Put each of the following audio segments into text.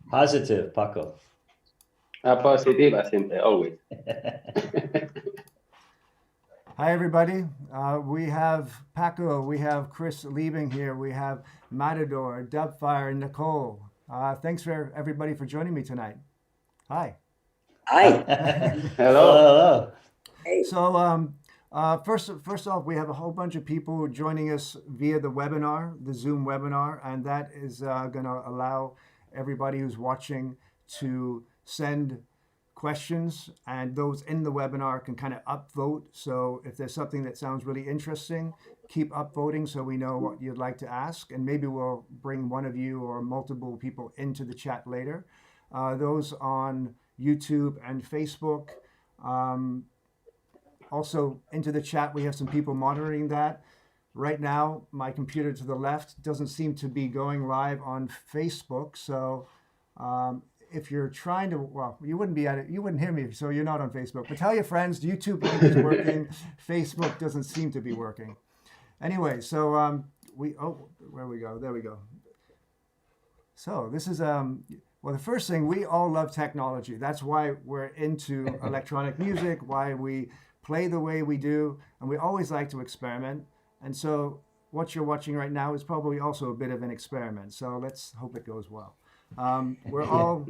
Positive, Paco. Positiva siempre, always. Hi, everybody. We have Paco, we have Chris Liebing here, we have Matador, Dubfire, and Nicole. Thanks for everybody for joining me tonight. Hi. Hi. Hello. Hello. Hey. So first off, we have a whole bunch of people joining us via the webinar, the Zoom webinar, and that is going to allow everybody who's watching to send questions, and those in the webinar can kind of upvote. So if there's something that sounds really interesting, keep upvoting so we know what you'd like to ask, and maybe we'll bring one of you or multiple people into the chat later. Those on YouTube and Facebook. Also into the chat, we have some people monitoring that. Right now, my computer to the left doesn't seem to be going live on Facebook. So if you're trying to, well, you wouldn't be at it, you wouldn't hear me, so you're not on Facebook. But tell your friends, YouTube link is working. Facebook doesn't seem to be working. Anyway, so where we go? There we go. So this is well, the first thing, we all love technology. That's why we're into electronic music, why we play the way we do, and we always like to experiment. And so what you're watching right now is probably also a bit of an experiment. So let's hope it goes well. We're all,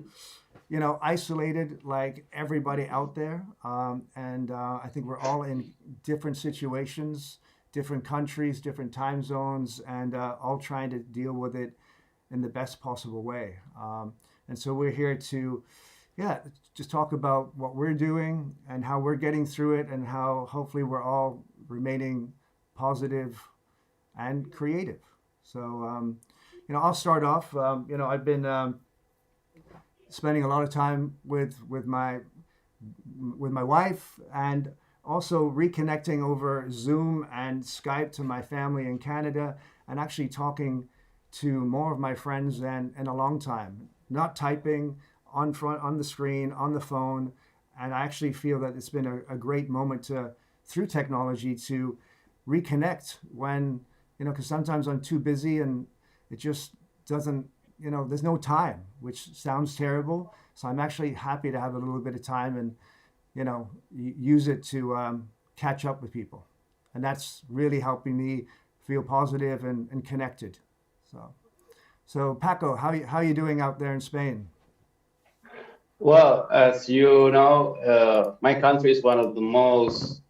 isolated like everybody out there. And I think we're all in different situations, different countries, different time zones, and all trying to deal with it in the best possible way. And so we're here to, just talk about what we're doing and how we're getting through it, and how hopefully we're all remaining positive and creative. So, I'll start off. I've been spending a lot of time with my wife, and also reconnecting over Zoom and Skype to my family in Canada, and actually talking to more of my friends than in a long time. Not typing on the screen, on the phone. And I actually feel that it's been a great moment through technology to reconnect when, because sometimes I'm too busy and it just doesn't, there's no time, which sounds terrible. So I'm actually happy to have a little bit of time and, use it to catch up with people. And that's really helping me feel positive and connected. So Paco, how you doing out there in Spain? Well, as you know, my country is one of the most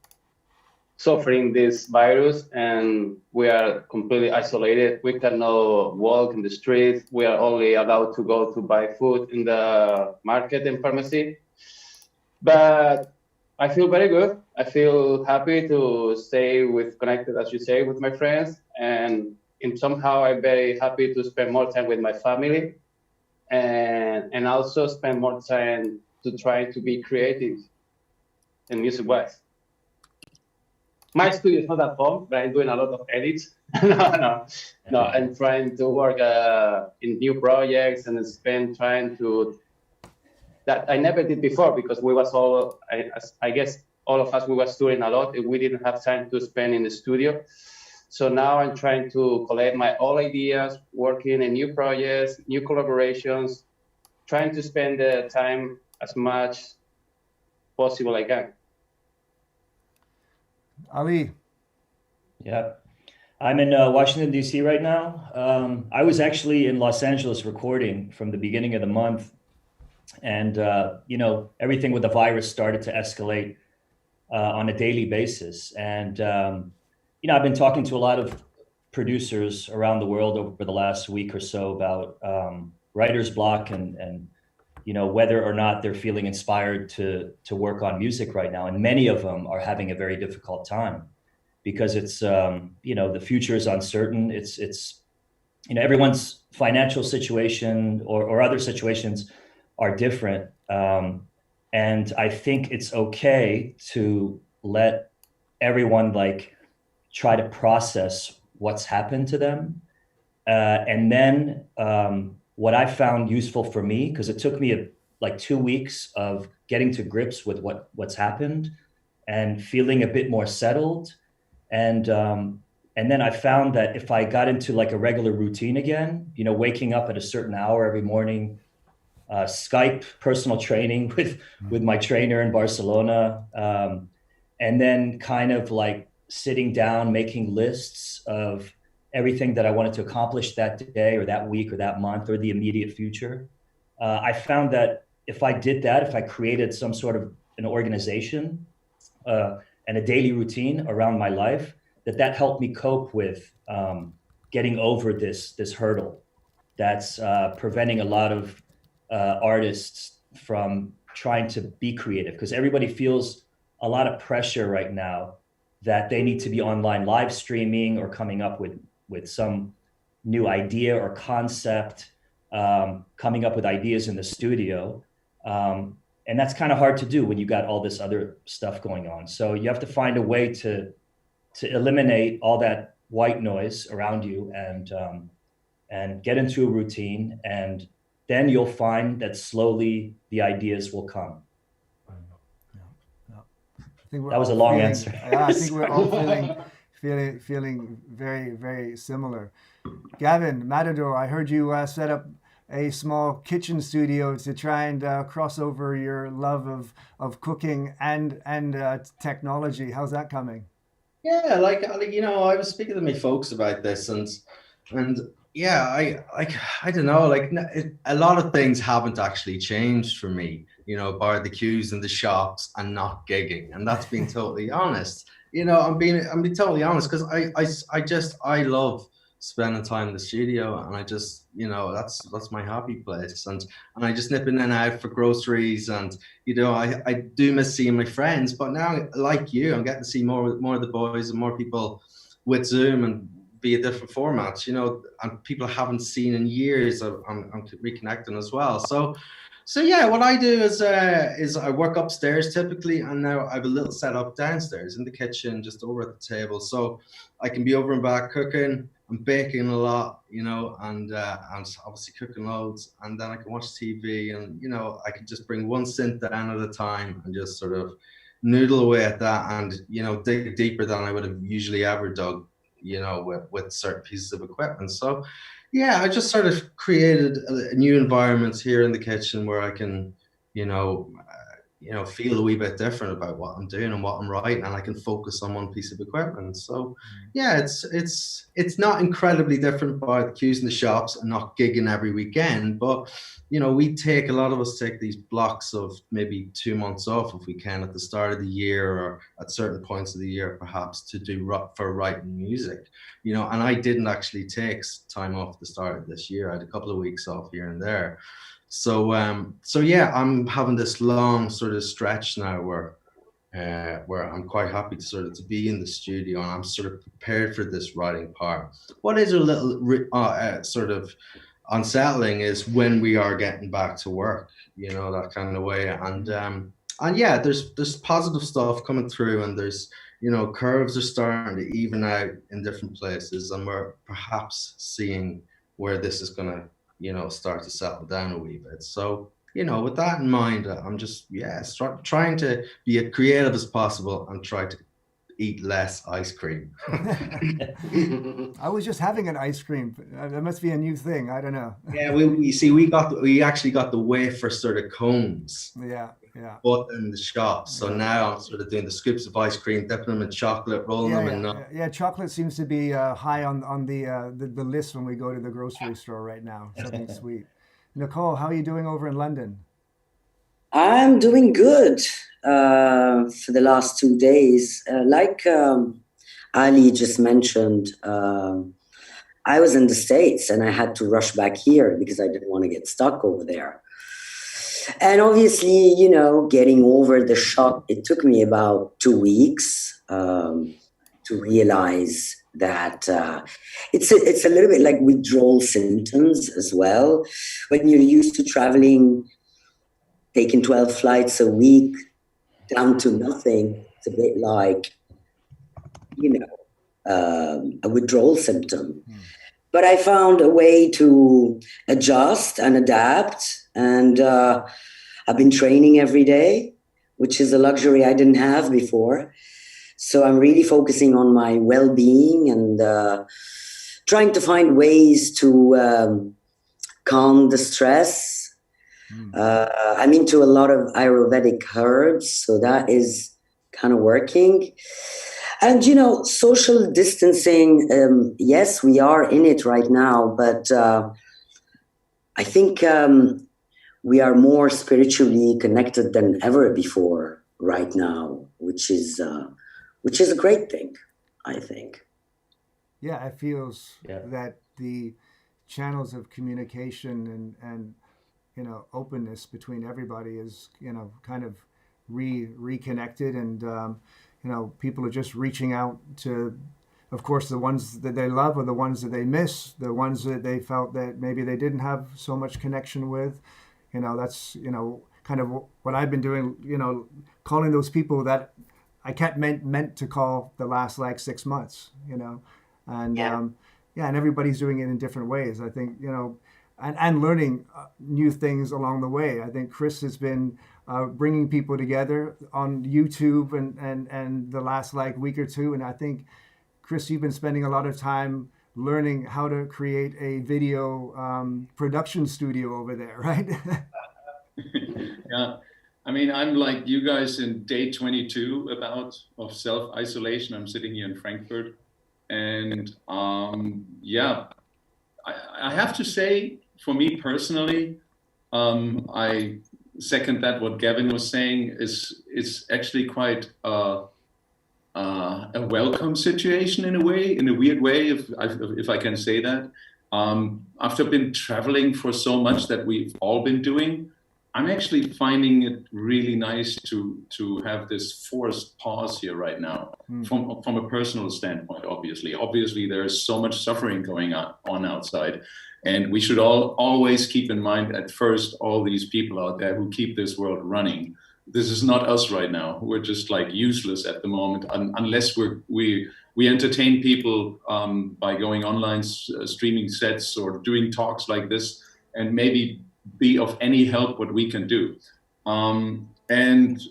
suffering this virus, and we are completely isolated. We cannot walk in the streets. We are only allowed to go to buy food in the market and pharmacy. But I feel very good. I feel happy to stay connected, as you say, with my friends, and somehow I'm very happy to spend more time with my family, and also spend more time to try to be creative and music-wise. My studio is not at home, but I'm doing a lot of edits. no, I'm trying to work in new projects and spend trying to that I never did before, because we was all, I guess all of us, we was doing a lot and we didn't have time to spend in the studio. So now I'm trying to collect my old ideas, working in new projects, new collaborations, trying to spend the time as much possible I can. Ali. Yeah. I'm in Washington, D.C. right now. I was actually in Los Angeles recording from the beginning of the month. And, everything with the virus started to escalate on a daily basis. And, I've been talking to a lot of producers around the world over the last week or so about writer's block and whether or not they're feeling inspired to work on music right now. And many of them are having a very difficult time because it's, the future is uncertain. It's everyone's financial situation or other situations are different. And I think it's okay to let everyone try to process what's happened to them. And then what I found useful for me, because it took me 2 weeks of getting to grips with what's happened and feeling a bit more settled. And then I found that if I got into a regular routine again, waking up at a certain hour every morning, Skype personal training with my trainer in Barcelona, and then kind of like sitting down, making lists of everything that I wanted to accomplish that day or that week or that month or the immediate future. I found that if I did that, if I created some sort of an organization and a daily routine around my life, that helped me cope with getting over this hurdle that's preventing a lot of artists from trying to be creative, because everybody feels a lot of pressure right now that they need to be online live streaming or coming up with some new idea or concept, coming up with ideas in the studio. And that's kind of hard to do when you got all this other stuff going on. So you have to find a way to eliminate all that white noise around you and get into a routine. And then you'll find that slowly the ideas will come. I think That was a long feeling, answer. Yeah, I think we're all feeling very, very similar. Gavin, Matador, I heard you set up a small kitchen studio to try and cross over your love of cooking and technology. How's that coming? Yeah, like you know, I was speaking to my folks about this, and yeah, I don't know, like a lot of things haven't actually changed for me, you know, bar the queues in the shops and not gigging, and that's being totally honest. You know, I'm being totally honest, because I love spending time in the studio, and I just, you know, that's my happy place, and I just nip in and out for groceries, and you know, I do miss seeing my friends, but now, like you, I'm getting to see more of the boys and more people with Zoom and be a different formats, you know, and people I haven't seen in years. I'm reconnecting as well. So yeah, what I do is I work upstairs typically, and now I have a little setup downstairs in the kitchen, just over at the table, so I can be over and back cooking. I'm baking a lot, you know, and obviously cooking loads, and then I can watch TV, and you know, I can just bring one synth down at a time and just sort of noodle away at that, and you know, dig deeper than I would have usually ever dug, you know, with certain pieces of equipment. So yeah, I just sort of created a new environment here in the kitchen where I can, you know, feel a wee bit different about what I'm doing and what I'm writing, and I can focus on one piece of equipment. So yeah, it's not incredibly different by the queues in the shops and not gigging every weekend, but you know, a lot of us take these blocks of maybe 2 months off if we can at the start of the year or at certain points of the year, perhaps, to do for writing music, you know. And I didn't actually take time off at the start of this year. I had a couple of weeks off here and there. So yeah, I'm having this long sort of stretch now where I'm quite happy to be in the studio, and I'm sort of prepared for this writing part. What is a little sort of unsettling is when we are getting back to work, you know, that kind of way. And yeah, there's positive stuff coming through, and there's, you know, curves are starting to even out in different places, and we're perhaps seeing where this is gonna, you know, start to settle down a wee bit. So, you know, with that in mind, I'm just, yeah, trying to be as creative as possible and try to eat less ice cream. I was just having an ice cream. That must be a new thing. I don't know. Yeah, we actually got the wafer sort of cones. Yeah. Bought in the shop. So now I'm sort of doing the scoops of ice cream, dipping them in chocolate, rolling them in nuts. Yeah, chocolate seems to be high on the list when we go to the grocery store right now. Something sweet. Nicole, how are you doing over in London? I'm doing good for the last 2 days. Like Ali just mentioned, I was in the States and I had to rush back here because I didn't want to get stuck over there. And obviously, you know, getting over the shock, it took me about 2 weeks to realize that it's a little bit like withdrawal symptoms as well. When you're used to traveling, taking 12 flights a week down to nothing, it's a bit like, you know, a withdrawal symptom. But I found a way to adjust and adapt, and I've been training every day, which is a luxury I didn't have before. So I'm really focusing on my well-being and trying to find ways to calm the stress I'm into a lot of Ayurvedic herbs, so that is kind of working. And, you know, social distancing, yes, we are in it right now, but I think we are more spiritually connected than ever before right now, which is a great thing, I think. Yeah, it feels Yeah. that the channels of communication and you know openness between everybody is you know kind of reconnected, and you know people are just reaching out to, of course, the ones that they love or the ones that they miss, the ones that they felt that maybe they didn't have so much connection with. You know, that's you know kind of what I've been doing. You know, calling those people that I kept meant to call the last like 6 months. You know, and yeah, and everybody's doing it in different ways. I think you know, and learning new things along the way. I think Chris has been bringing people together on YouTube and the last like week or two, and I think Chris, you've been spending a lot of time learning how to create a video production studio over there, right? Yeah, I mean, I'm like you guys in day 22 of self-isolation. I'm sitting here in Frankfurt, and yeah, I have to say, for me personally, I second that what Gavin was saying is actually quite a welcome situation in a way, in a weird way, if I can say that. After been traveling for so much that we've all been doing, I'm actually finding it really nice to have this forced pause here right now, from a personal standpoint. Obviously, there is so much suffering going on outside, and we should all always keep in mind at first all these people out there who keep this world running. This is not us right now. We're just like useless at the moment, unless we entertain people by going online, streaming sets or doing talks like this, and maybe be of any help what we can do. And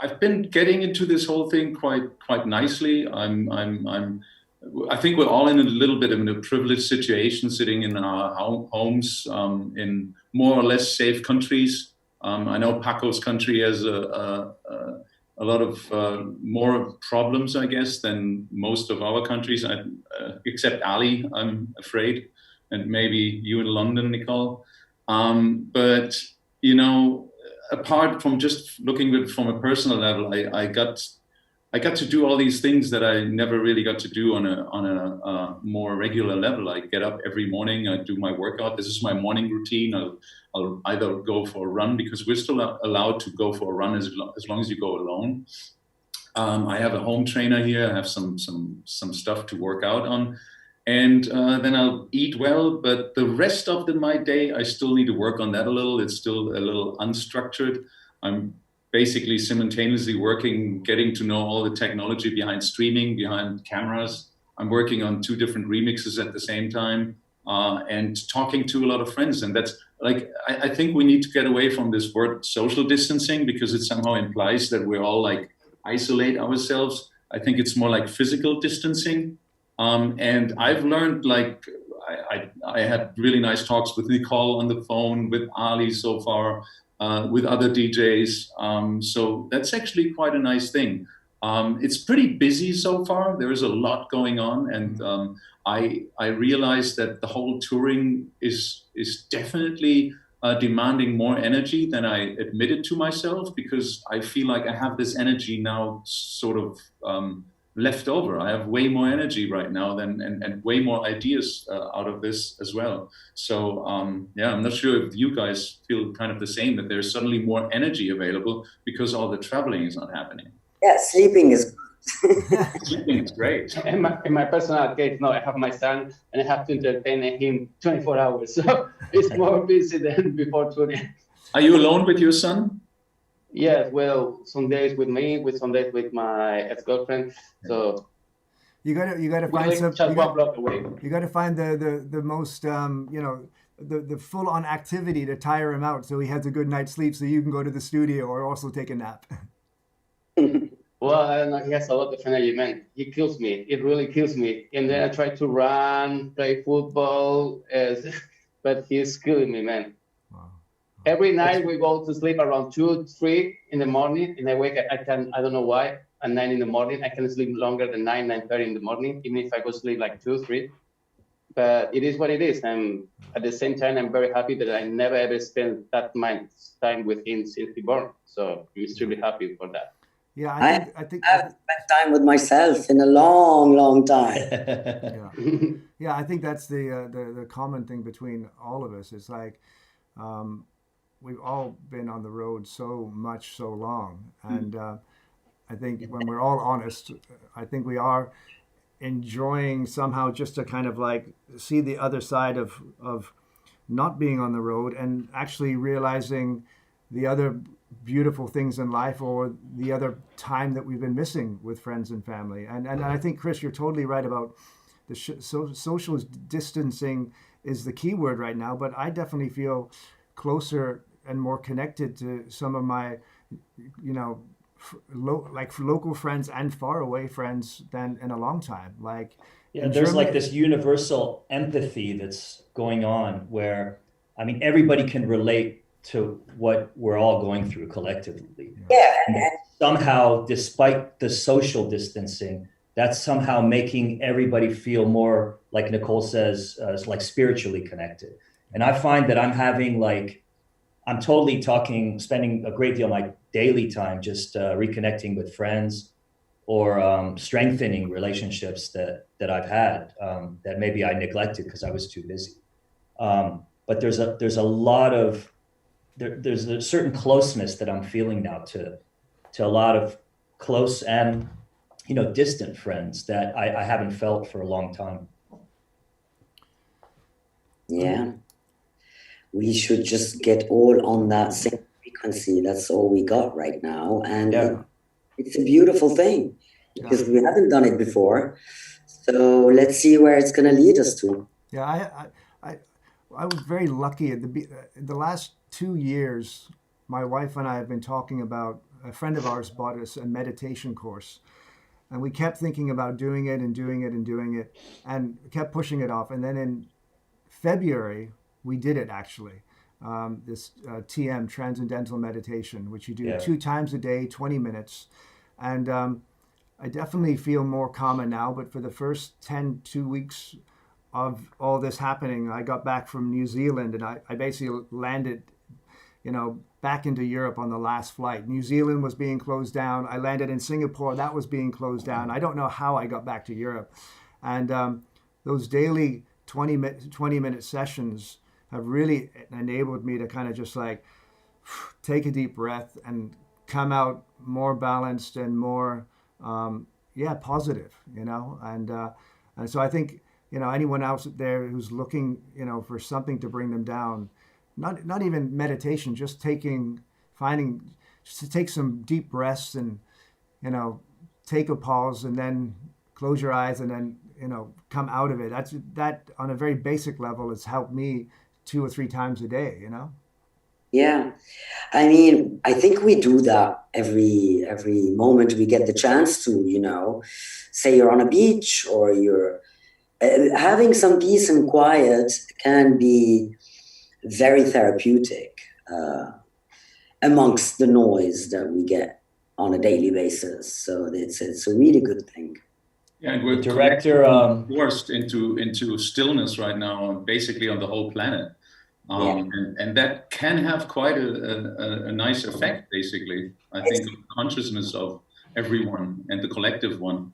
I've been getting into this whole thing quite nicely. I think we're all in a little bit of a privileged situation, sitting in our homes in more or less safe countries. I know Paco's country has a lot of more problems, I guess, than most of our countries, except Ali, I'm afraid, and maybe you in London, Nicole. But, you know, apart from just looking at it from a personal level, I got to do all these things that I never really got to do on a more regular level. I get up every morning, I do my workout. This is my morning routine. I'll either go for a run, because we're still allowed to go for a run as long as you go alone. I have a home trainer here. I have some stuff to work out on. And then I'll eat well, but the rest of my day, I still need to work on that a little. It's still a little unstructured. I'm basically simultaneously working, getting to know all the technology behind streaming, behind cameras. I'm working on 2 different remixes at the same time, and talking to a lot of friends. And that's like, I think we need to get away from this word social distancing, because it somehow implies that we're all like isolate ourselves. I think it's more like physical distancing. And I've learned, like, I had really nice talks with Nicole on the phone, with Ali so far, with other DJs. So that's actually quite a nice thing. It's pretty busy so far. There is a lot going on, and I realized that the whole touring is definitely demanding more energy than I admitted to myself, because I feel like I have this energy now sort of left over. I have way more energy right now and way more ideas out of this as well. So yeah, I'm not sure if you guys feel kind of the same, that there's suddenly more energy available because all the traveling is not happening. Yeah, sleeping is Sleeping is great. In my personal case, no, I have my son and I have to entertain him 24 hours. So it's more busy than before touring. Are you alone with your son? Yes, well, some days with me, with some days with my ex-girlfriend. So you gotta we find live some. just one block away. You gotta find the most you know the full on activity to tire him out, so he has a good night's sleep, so you can go to the studio or also take a nap. Well, I don't know, he has a lot of energy, man. He kills me. It really kills me. And then I try to run, play football, but he's killing me, man. Wow. every night we go to sleep around 2, 3 in the morning, and I wake. I don't know why. At 9 in the morning, I can sleep longer than 9:30 in the morning, even if I go sleep like 2, 3. But it is what it is. And at the same time, I'm very happy that I never ever spent that much time with him since he born. So I'm extremely happy for that. Yeah, I think I've spent time with myself in a long, long time. yeah. Yeah, I think that's the common thing between all of us. It's like we've all been on the road so much, so long, and I think when we're all honest, I think we are enjoying somehow just to kind of like see the other side of not being on the road and actually realizing the other beautiful things in life or the other time that we've been missing with friends and family. And I think, Chris, you're totally right about the social distancing is the key word right now, but I definitely feel closer and more connected to some of my, you know, like local friends and far away friends than in a long time. Like, yeah, there's like this universal empathy that's going on where, I mean, everybody can relate to what we're all going through collectively. Yeah. And somehow, despite the social distancing, that's somehow making everybody feel more, like Nicole says, like spiritually connected. And I find that I'm totally spending a great deal of my daily time just reconnecting with friends or strengthening relationships that I've had that maybe I neglected because I was too busy. But there's a certain closeness that I'm feeling now to a lot of close and distant friends that I haven't felt for a long time. Yeah. We should just get all on that same frequency. That's all we got right now. And it's a beautiful thing because we haven't done it before. So let's see where it's going to lead us to. Yeah, I was very lucky at the last 2 years. My wife and I have been talking about, a friend of ours bought us a meditation course, and we kept thinking about doing it and doing it and doing it and kept pushing it off. And then in February, we did it actually. This TM, Transcendental Meditation, which you do 2 times a day, 20 minutes. And I definitely feel more calmer now, but for the first 2 weeks of all this happening, I got back from New Zealand and I basically landed, back into Europe on the last flight. New Zealand was being closed down. I landed in Singapore. That was being closed down. I don't know how I got back to Europe. And those daily 20-minute sessions have really enabled me to kind of just like take a deep breath and come out more balanced and more, positive, and so I think, anyone else there who's looking, for something to bring them down, not even meditation, just to take some deep breaths and, take a pause and then close your eyes and then, come out of it. That on a very basic level has helped me 2 or 3 times a day, Yeah. I mean, I think we do that every moment we get the chance to, say you're on a beach or you're having some peace and quiet can be very therapeutic amongst the noise that we get on a daily basis. So it's a really good thing. Yeah, and we're forced into stillness right now, basically on the whole planet. And that can have quite a nice effect, basically, I think, on the consciousness of everyone and the collective one.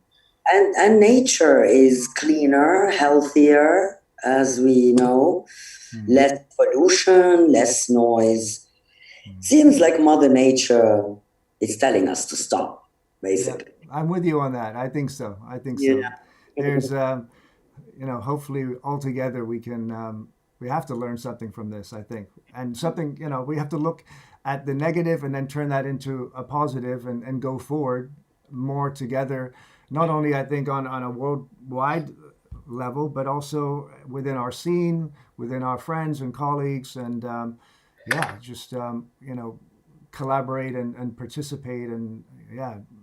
And nature is cleaner, healthier, as we know, less pollution, less noise. Seems like Mother Nature is telling us to stop, basically. Yeah, I'm with you on that. I think so. Yeah. There's, hopefully all together we can, we have to learn something from this, I think. And something, we have to look at the negative and then turn that into a positive and go forward more together. Not only, I think, on a worldwide level, but also within our scene, within our friends and colleagues, and just collaborate and participate. And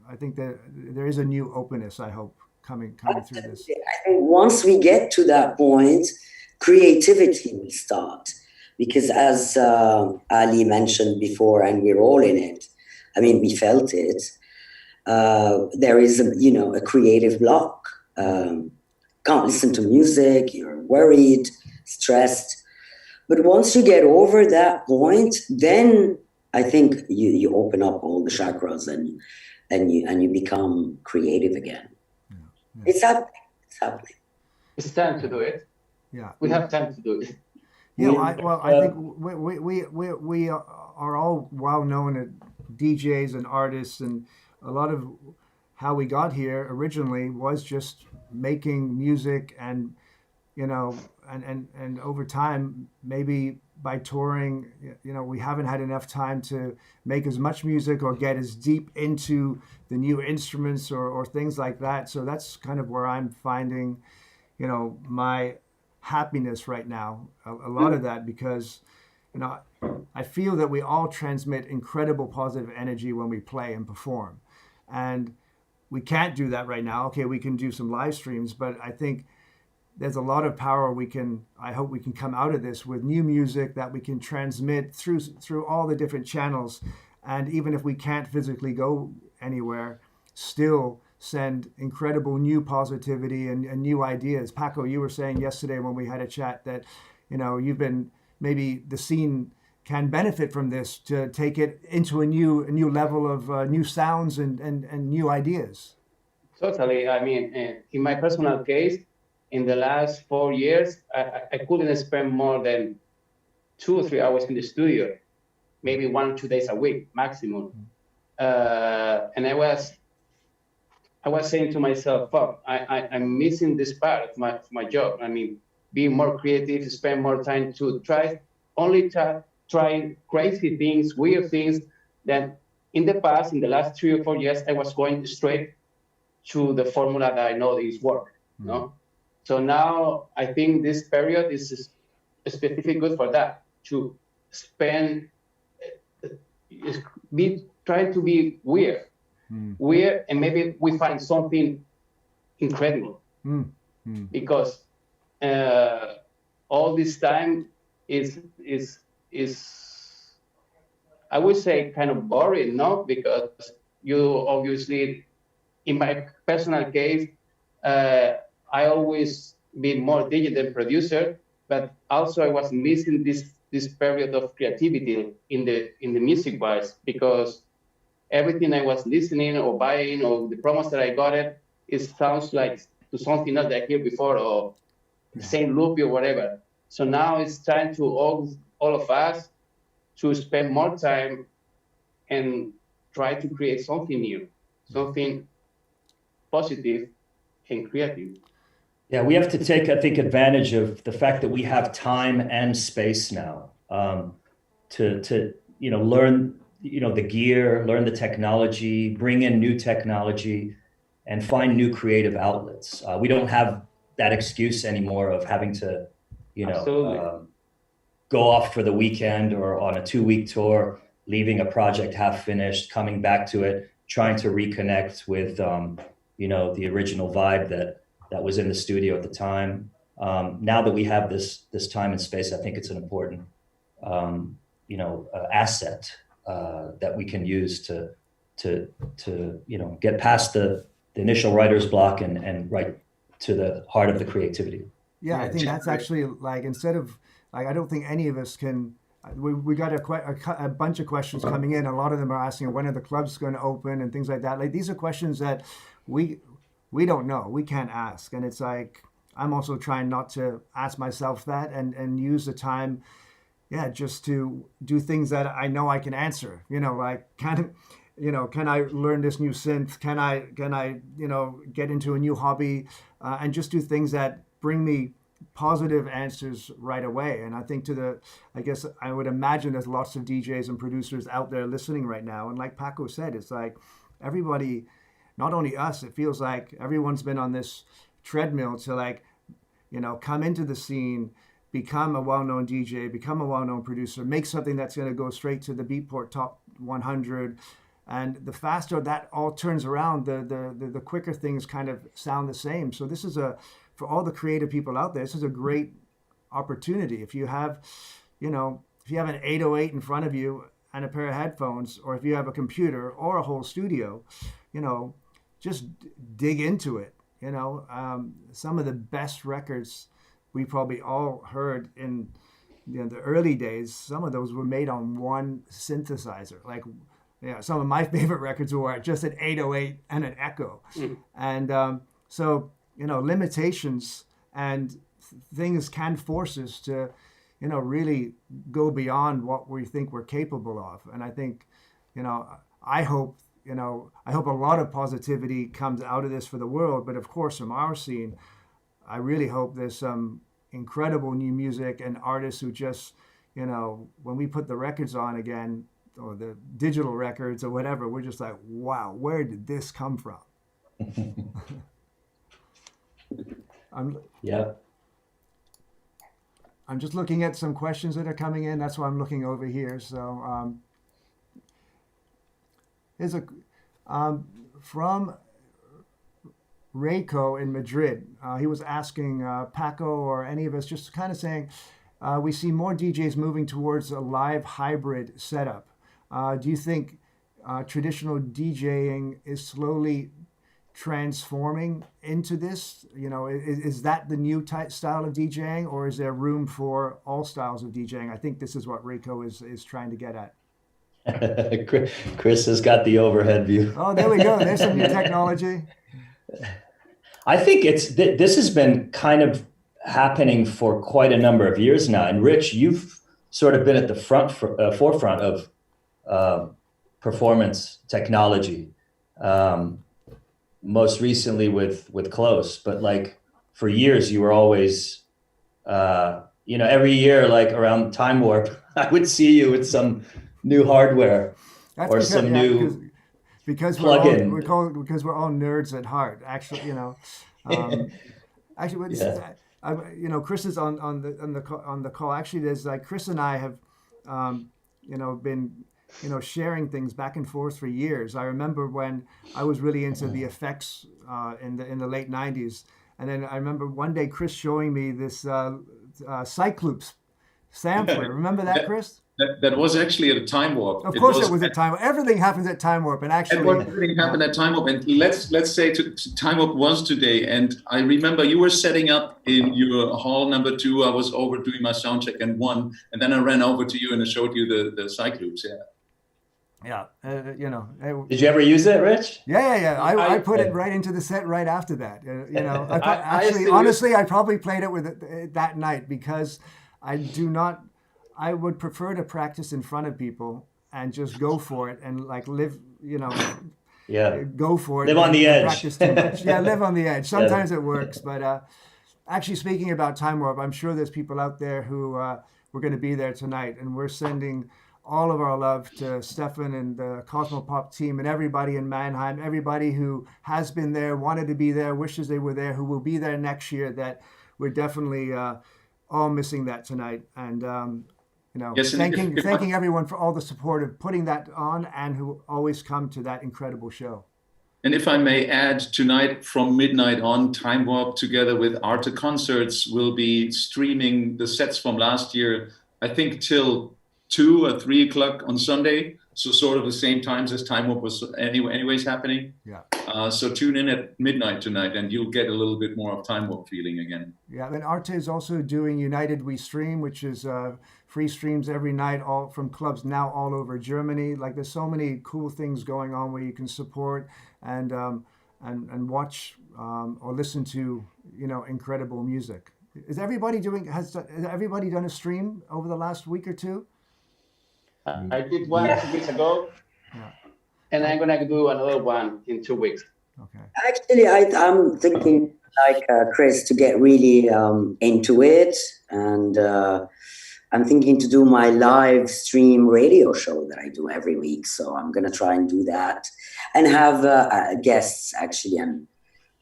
I think that there is a new openness, I hope, coming through this. I think once we get to that point, creativity will start, because as Ali mentioned before, and we're all in it, I mean, we felt it, there is a creative block. Can't listen to music, you're worried, stressed. But once you get over that point, then I think you open up all the chakras and you become creative again. Yeah. It's happening. It's happening. It's time to do it. Yeah. We have time to do it. Yeah, I think we are all well-known DJs and artists, and a lot of how we got here originally was just making music, and and over time, maybe by touring, we haven't had enough time to make as much music or get as deep into the new instruments or things like that. So that's kind of where I'm finding, my happiness right now. A lot of that because, I feel that we all transmit incredible positive energy when we play and perform. And we can't do that right now. Okay, we can do some live streams, but I think there's a lot of power I hope we can come out of this with new music that we can transmit through all the different channels. And even if we can't physically go anywhere, still send incredible new positivity and new ideas. Paco, you were saying yesterday when we had a chat that, you've been, maybe the scene can benefit from this to take it into a new level of new sounds and new ideas. Totally. I mean, in my personal case, in the last 4 years, I couldn't spend more than 2 or 3 hours in the studio, maybe 1 or 2 days a week maximum. And I was saying to myself, "Fuck, I'm missing this part of my job. I mean, being more creative, spend more time to trying crazy things, weird things that in the past, in the last 3 or 4 years, I was going straight to the formula that I know is work. So now I think this period is specifically good for that, to spend, trying to be weird, and maybe we find something incredible. Because all this time is I would say kind of boring, no? Because you obviously, in my personal case, I always been more DJ than producer, but also I was missing this period of creativity in the music wise, because everything I was listening or buying or the promos that I got it sounds like to something else that I heard before, or the same loop or whatever. So now it's time to all of us to spend more time and try to create something new, something positive and creative. Yeah, we have to take, I think, advantage of the fact that we have time and space now to learn, the gear, learn the technology, bring in new technology, and find new creative outlets. We don't have that excuse anymore of having to, go off for the weekend or on a 2-week tour, leaving a project half finished, coming back to it, trying to reconnect with, the original vibe that was in the studio at the time. Now that we have this time and space, I think it's an important, asset that we can use to get past the initial writer's block and right to the heart of the creativity. Yeah, I think that's actually instead of I don't think any of us can. We got a bunch of questions coming in. A lot of them are asking when are the clubs going to open and things like that. These are questions that we don't know. We can't ask, and it's I'm also trying not to ask myself that and use the time, just to do things that I know I can answer. Can I learn this new synth? Can I get into a new hobby, and just do things that bring me positive answers right away. And I think I guess I would imagine there's lots of DJs and producers out there listening right now. And like Paco said, it's everybody, not only us, it feels like everyone's been on this treadmill to come into the scene, become a well-known DJ, become a well-known producer, make something that's going to go straight to the Beatport Top 100. And the faster that all turns around, the quicker things kind of sound the same. So this is for all the creative people out there, this is a great opportunity. If you have if you have an 808 in front of you and a pair of headphones, or if you have a computer or a whole studio, just dig into it. Some of the best records we probably all heard in the early days, some of those were made on one synthesizer. Like, some of my favorite records were just an 808 and an echo. And so, limitations and things can force us to, really go beyond what we think we're capable of. And I think, I hope a lot of positivity comes out of this for the world. But of course, from our scene, I really hope there's some incredible new music and artists who just, when we put the records on again, or the digital records or whatever, we're just like, wow, where did this come from? I'm just looking at some questions that are coming in. That's why I'm looking over here. So here's a from Rayco in Madrid. He was asking Paco or any of us, just kind of saying, we see more DJs moving towards a live hybrid setup. Do you think traditional DJing is slowly transforming into this? Is that the new style of DJing, or is there room for all styles of DJing? I think this is what Rayco is trying to get at. Chris has got the overhead view. Oh, there we go. There's some new technology. I think this has been kind of happening for quite a number of years now. And Rich, you've sort of been at the forefront of performance technology. Most recently with Close, but like for years you were always, every year, like around Time Warp, I would see you with some new hardware. That's or because, some new because plug-in. Because we're all nerds at heart. Actually, Chris is on the call. Actually, there's like Chris and I have, been, sharing things back and forth for years. I remember when I was really into the effects in the late '90s, and then I remember one day Chris showing me this Cyclops sampler. Remember that, Chris? That was actually at a Time Warp. Of course, it was at Time Warp. Everything happens at Time Warp, and actually, everything happened at Time Warp. And let's say Time Warp was today. And I remember you were setting up in your hall number 2. I was over doing my sound check and 1, and then I ran over to you and I showed you the Cyclops. Yeah, Did you ever use it, Rich? Yeah. I put it right into the set right after that. Honestly, I probably played it with it that night because I would prefer to practice in front of people and just go for it and like live, go for it. Live on the edge. Practice too much. Yeah, live on the edge. Sometimes it works, but actually speaking about Time Warp, I'm sure there's people out there who were going to be there tonight, and we're sending all of our love to Stefan and the Cosmopop team and everybody in Mannheim, everybody who has been there, wanted to be there, wishes they were there, who will be there next year. That we're definitely all missing that tonight, and yes, thanking everyone for all the support of putting that on and who always come to that incredible show. And if I may add, tonight from midnight on, Time Warp together with Arte Concerts will be streaming the sets from last year, I think till 2 or 3 o'clock on Sunday. So sort of the same times as Time Warp was anyways happening. Yeah. So tune in at midnight tonight and you'll get a little bit more of Time Warp feeling again. Yeah, and Arte is also doing United We Stream, which is free streams every night, all from clubs now all over Germany. Like there's so many cool things going on where you can support and watch or listen to incredible music. Has everybody done a stream over the last week or two? I did one 2 weeks ago, and I'm gonna do another one in 2 weeks. Okay. Actually, I'm thinking like Chris to get really into it, and I'm thinking to do my live stream radio show that I do every week. So I'm gonna try and do that, and have guests actually, and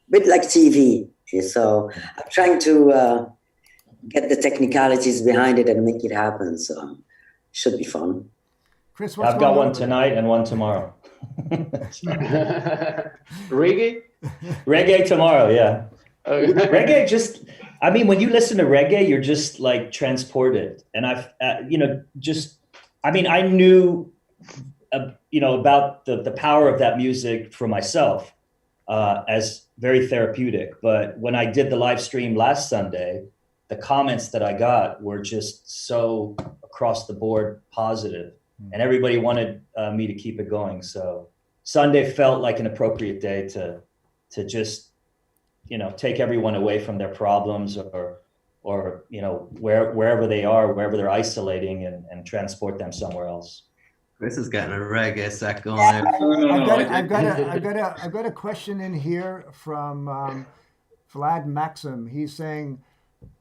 a bit like TV. So I'm trying to get the technicalities behind it and make it happen. So should be fun. Chris, I've got one tonight and one tomorrow. Reggae? Reggae tomorrow, yeah. Reggae I mean, when you listen to reggae, you're just like transported. And I knew, about the power of that music for myself as very therapeutic. But when I did the live stream last Sunday, the comments that I got were just so across the board positive, and everybody wanted me to keep it going. So Sunday felt like an appropriate day to just, take everyone away from their problems or wherever they are, wherever they're isolating, and transport them somewhere else. Chris is getting a reggae set going. I've got a question in here from Vlad Maxim. He's saying,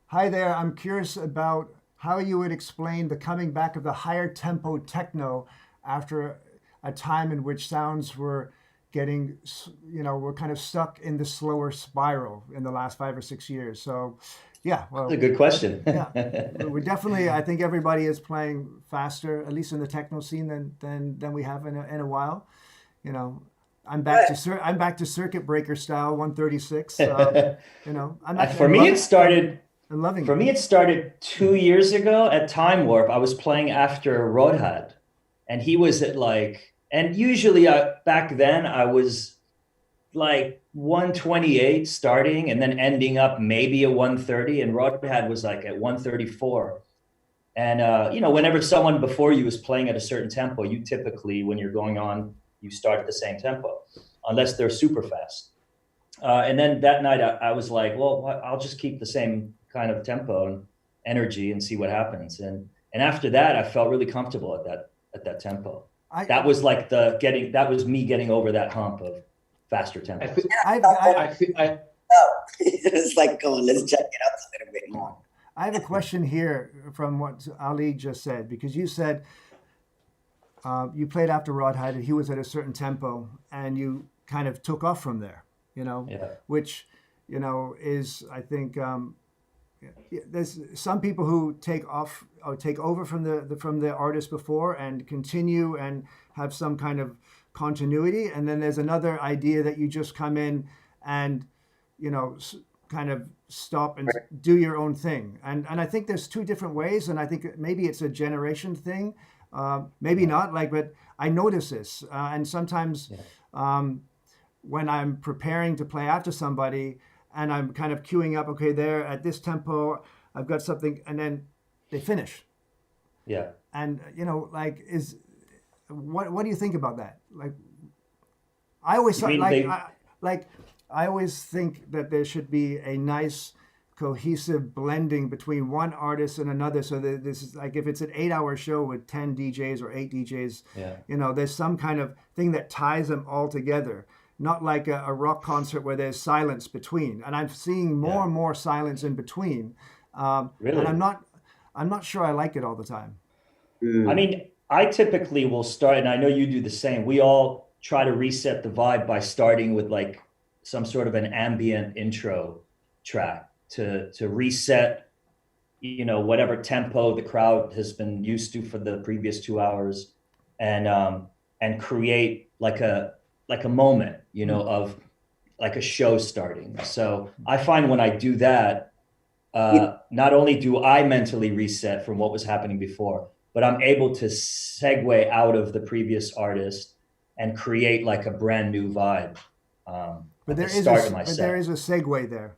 "Hi there. I'm curious about how you would explain the coming back of the higher tempo techno after a time in which sounds were getting, we're kind of stuck in the slower spiral in the last 5 or 6 years." So, yeah, well, that's a good question. Yeah, we definitely. I think everybody is playing faster, at least in the techno scene, than we have in a while. I'm back to circuit breaker style 136. For me, it started. I'm loving For me, it started 2 years ago at Time Warp. I was playing after Rodhad, and he was at and usually back then I was like 128 starting and then ending up maybe at 130, and Rodhad was like at 134. And, whenever someone before you is playing at a certain tempo, you typically, when you're going on, you start at the same tempo, unless they're super fast. And then that night I was like, well, I'll just keep the same kind of tempo and energy and see what happens. And after that, I felt really comfortable at that tempo. That was me getting over that hump of faster tempo. It's like, go on, let's check it out a little bit more. I have a question here from what Ali just said, because you said you played after Rodhide and he was at a certain tempo and you kind of took off from there, which, is, I think, there's some people who take off or take over from the artist before and continue and have some kind of continuity, and then there's another idea that you just come in and kind of stop and do your own thing, and I think there's two different ways, and I think maybe it's a generation thing, maybe not, but I notice this, and sometimes when I'm preparing to play after somebody and I'm kind of queuing up, okay, they're at this tempo, I've got something, and then they finish. Yeah. And, what do you think about that? I always I always think that there should be a nice cohesive blending between one artist and another. So that this is if it's an 8-hour show with 10 DJs or 8 DJs, there's some kind of thing that ties them all together. Not like a rock concert where there's silence between, and I'm seeing more and more silence in between. Really? And I'm not sure I like it all the time. I mean, I typically will start, and I know you do the same. We all try to reset the vibe by starting with some sort of an ambient intro track to reset, whatever tempo the crowd has been used to for the previous 2 hours, and create like a moment, of a show starting. So I find when I do that, not only do I mentally reset from what was happening before, but I'm able to segue out of the previous artist and create a brand new vibe. But there is a segue there.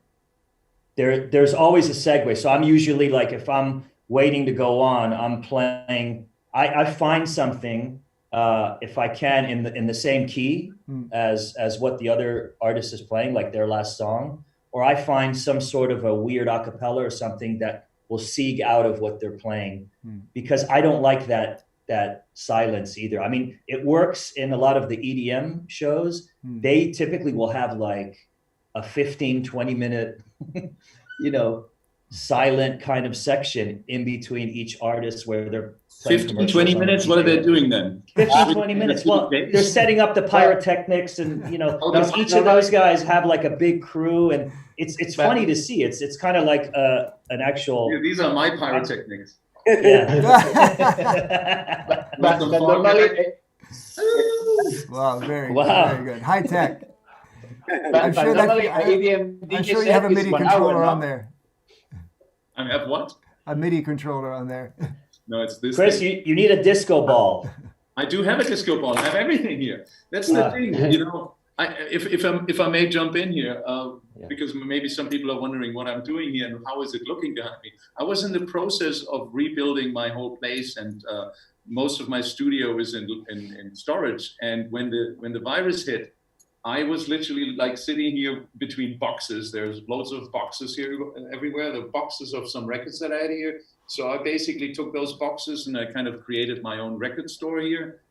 There's always a segue. So I'm usually if I'm waiting to go on, I'm playing, I find something, if I can, in the same key as what the other artist is playing, like their last song, or I find some sort of a weird acapella or something that will seek out of what they're playing, because I don't like that silence either. I mean, it works in a lot of the EDM shows. They typically will have a 15-20 minute, silent kind of section in between each artist where they're 15-20 minutes. What are they doing then? 15-20 minutes. Well, they're setting up the pyrotechnics, and because each of those guys have a big crew, and it's funny to see. It's kind of like an actual. Yeah, these are my pyrotechnics. Yeah. But normally, Wow, very good. High tech. I'm sure you have a MIDI controller on there. I have what? A MIDI controller on there. No, it's this Chris, thing. you need a disco ball. I do have a disco ball. I have everything here. That's the thing, you know. If I may jump in here, because maybe some people are wondering what I'm doing here and how is it looking behind me. I was in the process of rebuilding my whole place, and most of my studio is in storage. And when the virus hit, I was literally like sitting here between boxes. There's loads of boxes here everywhere. The boxes of some records that I had here. So I basically took those boxes and I kind of created my own record store here,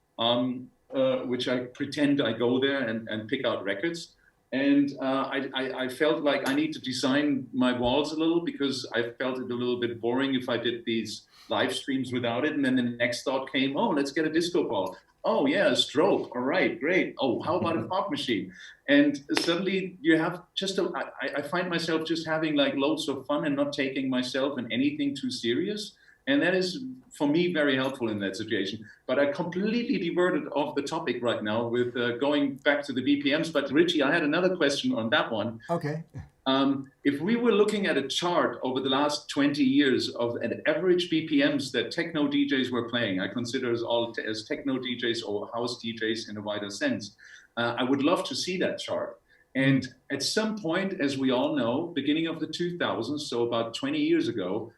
which I pretend I go there and pick out records. And I felt like I need to design my walls a little, because I felt it a little bit boring if I did these live streams without it. And then the next thought came, oh, let's get a disco ball. Oh yeah, a strobe. All right, great. Oh, how about a fog machine? And suddenly you have just I find myself just having like loads of fun and not taking myself and anything too serious. And that is, for me, very helpful in that situation. But I completely diverted off the topic right now with going back to the BPMs. But Richie, I had another question on that one. Okay. If we were looking at a chart over the last 20 years of an average BPMs that techno DJs were playing, I consider us all as techno DJs or house DJs in a wider sense, I would love to see that chart. And at some point, as we all know, beginning of the 2000s, so about 20 years ago,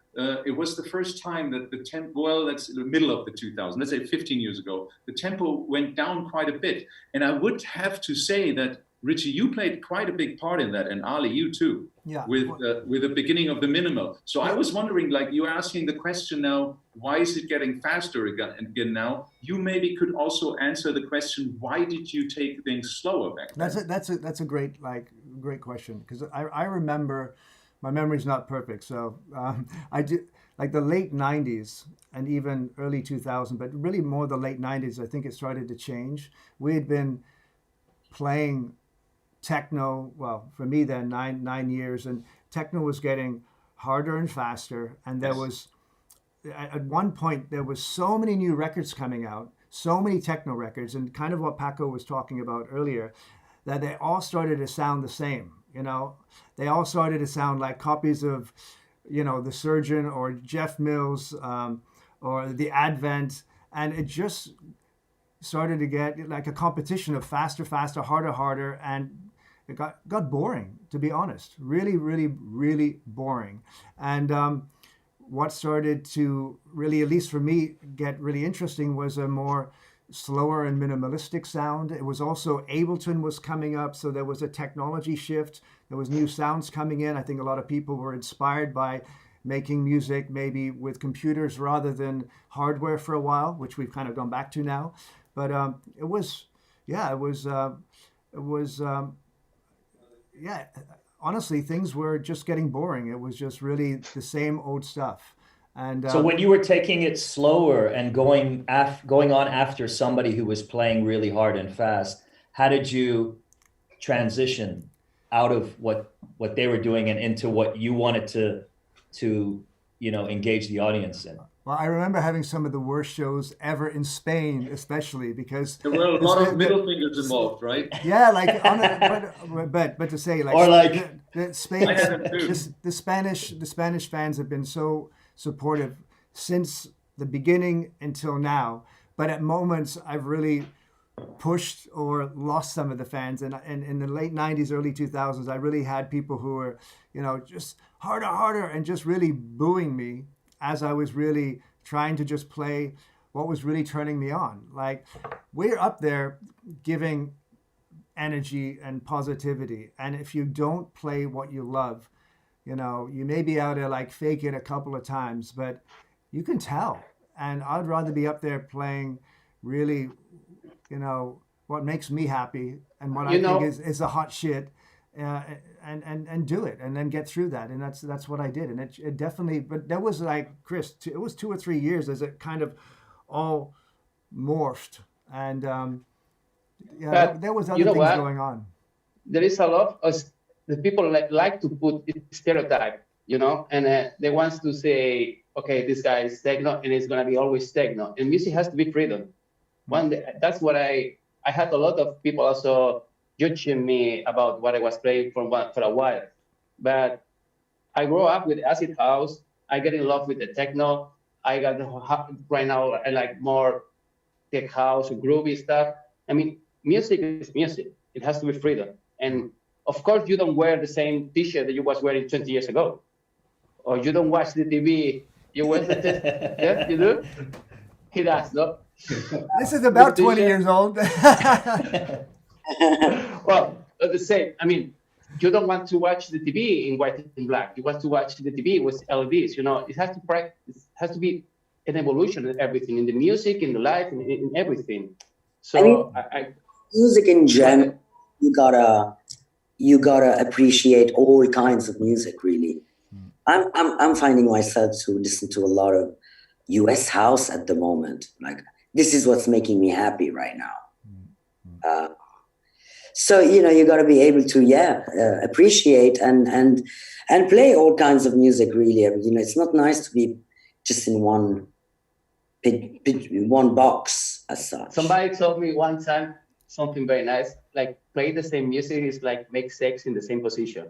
it was the first time that the tempo, well, that's the middle of the 2000s, let's say 15 years ago, the tempo went down quite a bit. And I would have to say that, Richie, you played quite a big part in that, and Ali, you too, with the beginning of the minimal. So I was wondering, like, you're asking the question now, why is it getting faster again now? You maybe could also answer the question, why did you take things slower back then? That's a great question, because I remember, my memory's not perfect, so I do, like the late 90s and even early 2000, but really more the late 90s, I think it started to change. We had been playing techno, well, for me then, nine years, and techno was getting harder and faster. And there was, at one point, there was so many new records coming out, so many techno records, and kind of what Paco was talking about earlier, that they all started to sound the same. You know, they all started to sound like copies of, you know, The Surgeon or Jeff Mills or The Advent, and it just started to get like a competition of faster, harder, and it got boring, to be honest. Really boring. And what started to really, at least for me, get really interesting was a more slower and minimalistic sound. It was also Ableton was coming up, so there was a technology shift. There was new sounds coming in. I think a lot of people were inspired by making music maybe with computers rather than hardware for a while, which we've kind of gone back to now. But honestly, things were just getting boring. It was just really the same old stuff. And so when you were taking it slower and going on after somebody who was playing really hard and fast, how did you transition out of what they were doing and into what you wanted to engage the audience in? Well, I remember having some of the worst shows ever in Spain, especially because there were a lot of middle fingers involved, right? Yeah, like but to say like, or like the Spain, the Spanish fans have been so supportive since the beginning until now. But at moments, I've really pushed or lost some of the fans. And in the late 90s, early 2000s, I really had people who were, just harder, and just really booing me as I was really trying to just play what was really turning me on. Like, we're up there giving energy and positivity. And if you don't play what you love, you may be able to like fake it a couple of times, but you can tell. And I'd rather be up there playing really, what makes me happy and what I think is the hot shit, and do it and then get through that. And that's what I did. And it definitely, but that was like, Chris, it was 2 or 3 years as it kind of all morphed. And there was other things going on. There is a lot of the people like to put stereotype, and they want to say, okay, this guy is techno and it's going to be always techno, and music has to be freedom. One day, that's what I had a lot of people also judging me about what I was playing for a while, but I grew up with acid house, I get in love with the techno. Right now I like more tech house, groovy stuff. I mean, music is music. It has to be freedom. And of course, you don't wear the same T-shirt that you was wearing 20 years ago, or you don't watch the TV. You watch the yeah, you do. He does, no. This is about Blue 20 t-shirt. years old. Well, the same. I mean, you don't want to watch the TV in white and black. You want to watch the TV with LEDs. You know, it has to practice. It has to be an evolution in everything, in the music, in the life, in everything. So I mean, I music in general, you gotta appreciate all kinds of music. Really, I'm finding myself to listen to a lot of U.S. house at the moment. Like, this is what's making me happy right now. So you got to be able to appreciate and play all kinds of music. Really, it's not nice to be just in one box as such. Somebody told me one time something very nice, like play the same music is like make sex in the same position.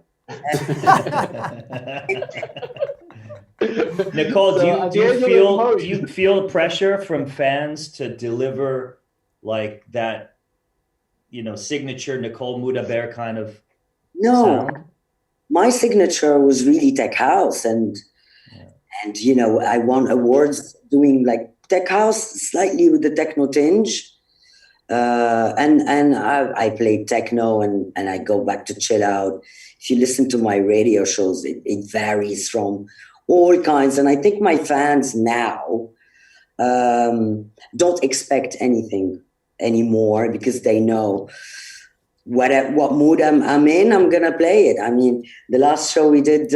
Nicole, So do you feel pressure from fans to deliver like that, signature Nicole Mudaber kind of sound? My signature was really tech house, and I won awards doing like tech house, slightly with the techno tinge. And I played techno and I go back to chill out. If you listen to my radio shows, it varies from all kinds. And I think my fans now don't expect anything anymore, because they know what mood I'm in, I'm going to play it. I mean, the last show we did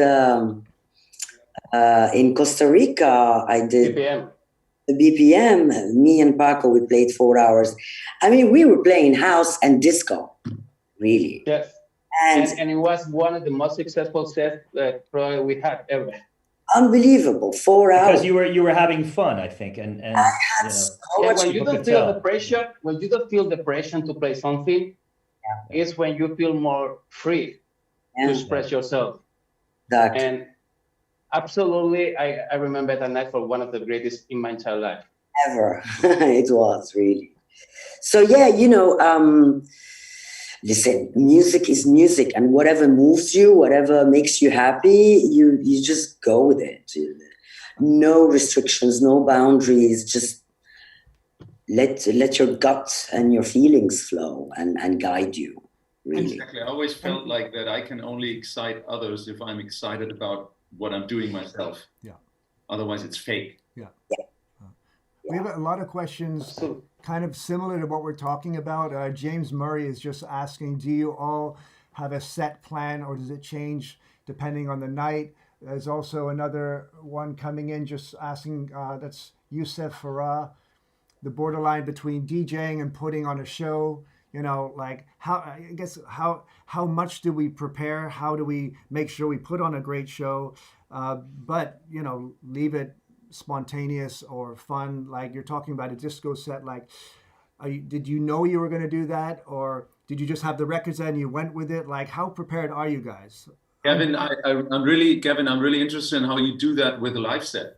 in Costa Rica, I did... BPM. The BPM, me and Paco, we played 4 hours. I mean, we were playing house and disco, really. Yes. And it was one of the most successful sets that probably we had ever. Unbelievable, 4 hours. Because you were having fun, I think, and I had so much. When you don't feel the pressure, to play something, is when you feel more free to express yourself. Exactly. And absolutely, I remember that night for one of the greatest in my entire life. Ever. It was, really. So, listen, music is music, and whatever moves you, whatever makes you happy, you just go with it. No restrictions, no boundaries, just let your gut and your feelings flow and guide you, really. Exactly. I always felt like that I can only excite others if I'm excited about what I'm doing myself. Yeah. Otherwise, it's fake. Yeah. We have a lot of questions kind of similar to what we're talking about. James Murray is just asking, do you all have a set plan, or does it change depending on the night? There's also another one coming in just asking, that's Youssef Farah, the borderline between DJing and putting on a show. Like how much do we prepare? How do we make sure we put on a great show, but leave it spontaneous or fun? Like you're talking about a disco set. Like, did you know you were going to do that, or did you just have the records and you went with it? Like, how prepared are you guys? Gavin, I'm really interested in how you do that with a live set.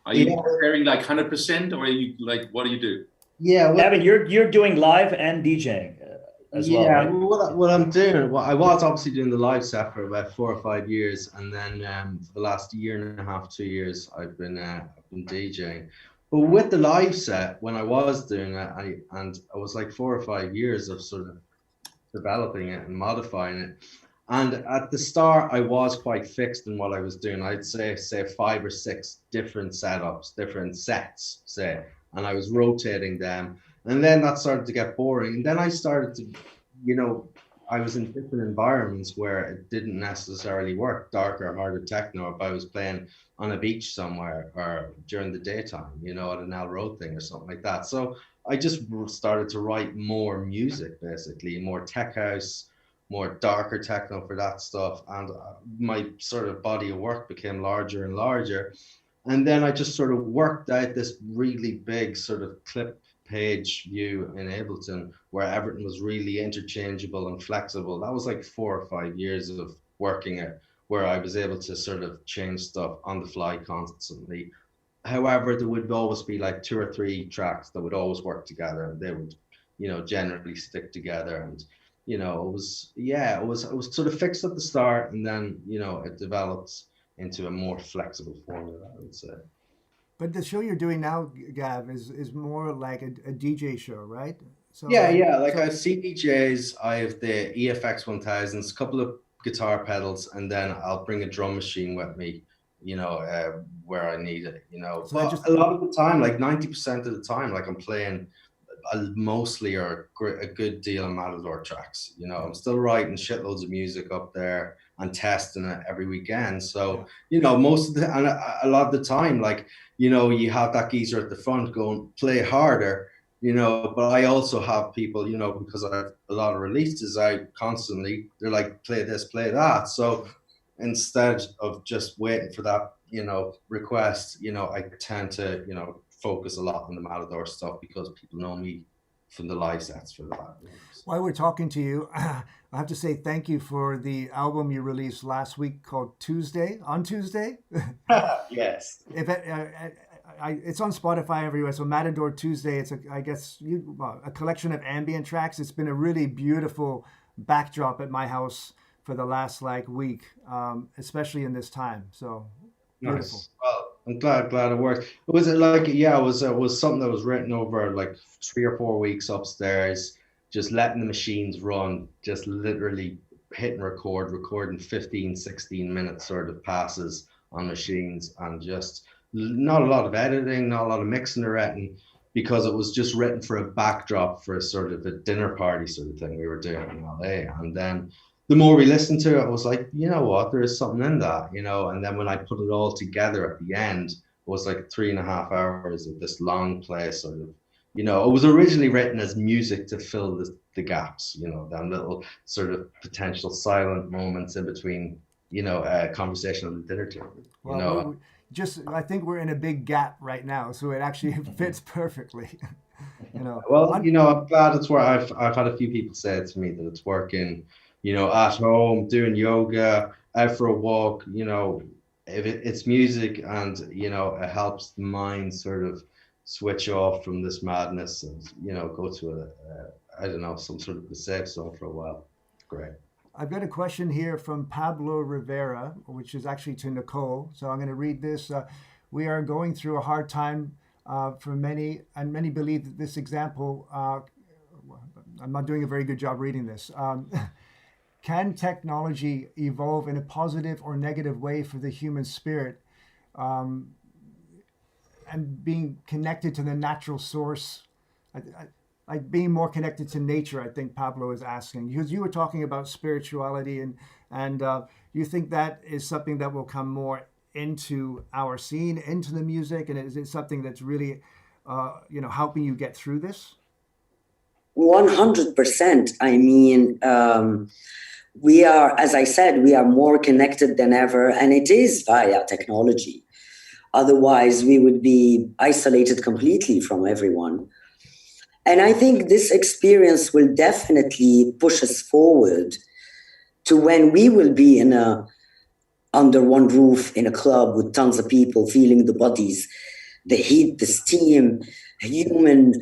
Are you preparing like 100%, or are you like, what do you do? Yeah, Gavin, you're doing live and DJing as well, right? What I'm doing, I was obviously doing the live set for about 4 or 5 years, and then for the last year and a half, 2 years, I've been DJing. But with the live set, when I was doing it, I was like 4 or 5 years of sort of developing it and modifying it. And at the start, I was quite fixed in what I was doing. I'd say 5 or 6 different setups, different sets, say. And I was rotating them, and then that started to get boring. And then I started to, I was in different environments where it didn't necessarily work, darker, harder techno, if I was playing on a beach somewhere or during the daytime, at an El Road thing or something like that. So I just started to write more music, basically, more tech house, more darker techno for that stuff. And my sort of body of work became larger and larger. And then I just sort of worked out this really big sort of clip page view in Ableton where everything was really interchangeable and flexible. That was like 4 or 5 years of working where I was able to sort of change stuff on the fly constantly. However, there would always be like 2 or 3 tracks that would always work together, and they would, generally stick together. And it was sort of fixed at the start, and then it develops into a more flexible formula, I would say. But the show you're doing now, Gav, is more like a DJ show, right? So Yeah. Like I have CDJs, I have the EFX 1000s, a couple of guitar pedals, and then I'll bring a drum machine with me, where I need it, So But a lot of the time, like 90% of the time, like I'm playing mostly or a good deal of Matador tracks. I'm still writing shitloads of music up there and testing it every weekend. So, most of and a lot of the time, like, you have that geezer at the front going, play harder, but I also have people, because I have a lot of releases, they're like, play this, play that. So instead of just waiting for that, request, I tend to, focus a lot on the Matador stuff because people know me from the live sets for that. while we're talking to you, I have to say thank you for the album you released last week called On Tuesday. Yes. It's on Spotify everywhere. So Matador Tuesday. It's a collection of ambient tracks. It's been a really beautiful backdrop at my house for the last week, especially in this time. So beautiful. Nice. Well, I'm glad it worked. Was it like, it was something that was written over like 3 or 4 weeks upstairs, just letting the machines run, just literally hitting recording 15, 16 minutes sort of passes on machines, and just not a lot of editing, not a lot of mixing or editing, because it was just written for a backdrop for a sort of a dinner party sort of thing we were doing in LA. And then the more we listened to it, I was like, you know what, there is something in that, and then when I put it all together at the end, it was like 3.5 hours of this long play sort of, it was originally written as music to fill the gaps, them little sort of potential silent moments in between, a conversation on the dinner table. Well, I think we're in a big gap right now, so it actually fits perfectly. Well, I'm glad it's where I've had a few people say it to me that it's working, at home, doing yoga, out for a walk, if it's music, and, it helps the mind sort of switch off from this madness and, go to some sort of a safe zone for a while. Great. I've got a question here from Pablo Rivera, which is actually to Nicole. So I'm going to read this. We are going through a hard time for many, and many believe that this example, I'm not doing a very good job reading this. Can technology evolve in a positive or negative way for the human spirit, and being connected to the natural source? Like being more connected to nature, I think Pablo is asking, because you were talking about spirituality, and you think that is something that will come more into our scene, into the music, and is it something that's really, helping you get through this? 100%. I mean, we are, as I said, we are more connected than ever, and it is via technology. Otherwise, we would be isolated completely from everyone. And I think this experience will definitely push us forward to when we will be under one roof in a club with tons of people, feeling the bodies, the heat, the steam, human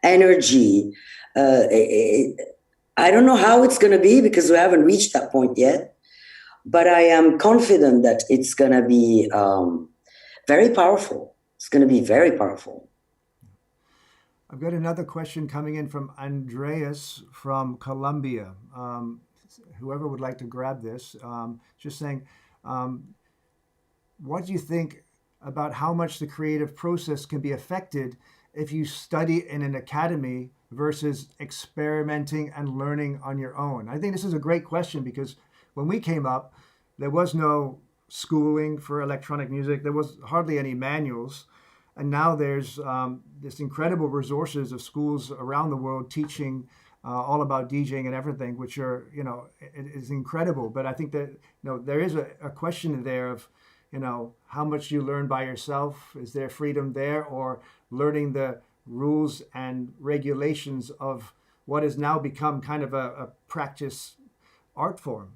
energy. I don't know how it's going to be because we haven't reached that point yet, but I am confident that it's going to be very powerful. It's going to be very powerful. I've got another question coming in from Andreas from Colombia. Whoever would like to grab this, just saying, what do you think about how much the creative process can be affected if you study in an academy versus experimenting and learning on your own? I think this is a great question because when we came up, there was no schooling for electronic music. There was hardly any manuals. And now there's this incredible resources of schools around the world teaching all about DJing and everything, which are, it is incredible. But I think that, there is a question there of, how much you learn by yourself. Is there freedom there, or learning the rules and regulations of what has now become kind of a practice art form,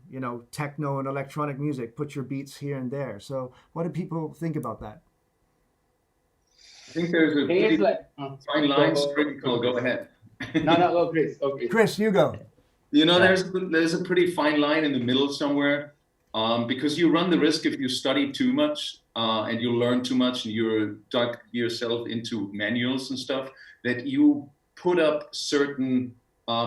techno and electronic music, put your beats here and there. So what do people think about that? I think there's a Thing is pretty like, fine line. Go ahead. no, go, Chris. Okay. Chris, you go. There's a pretty fine line in the middle somewhere, because you run the risk if you study too much and you learn too much and you're dug yourself into manuals and stuff, that you put up certain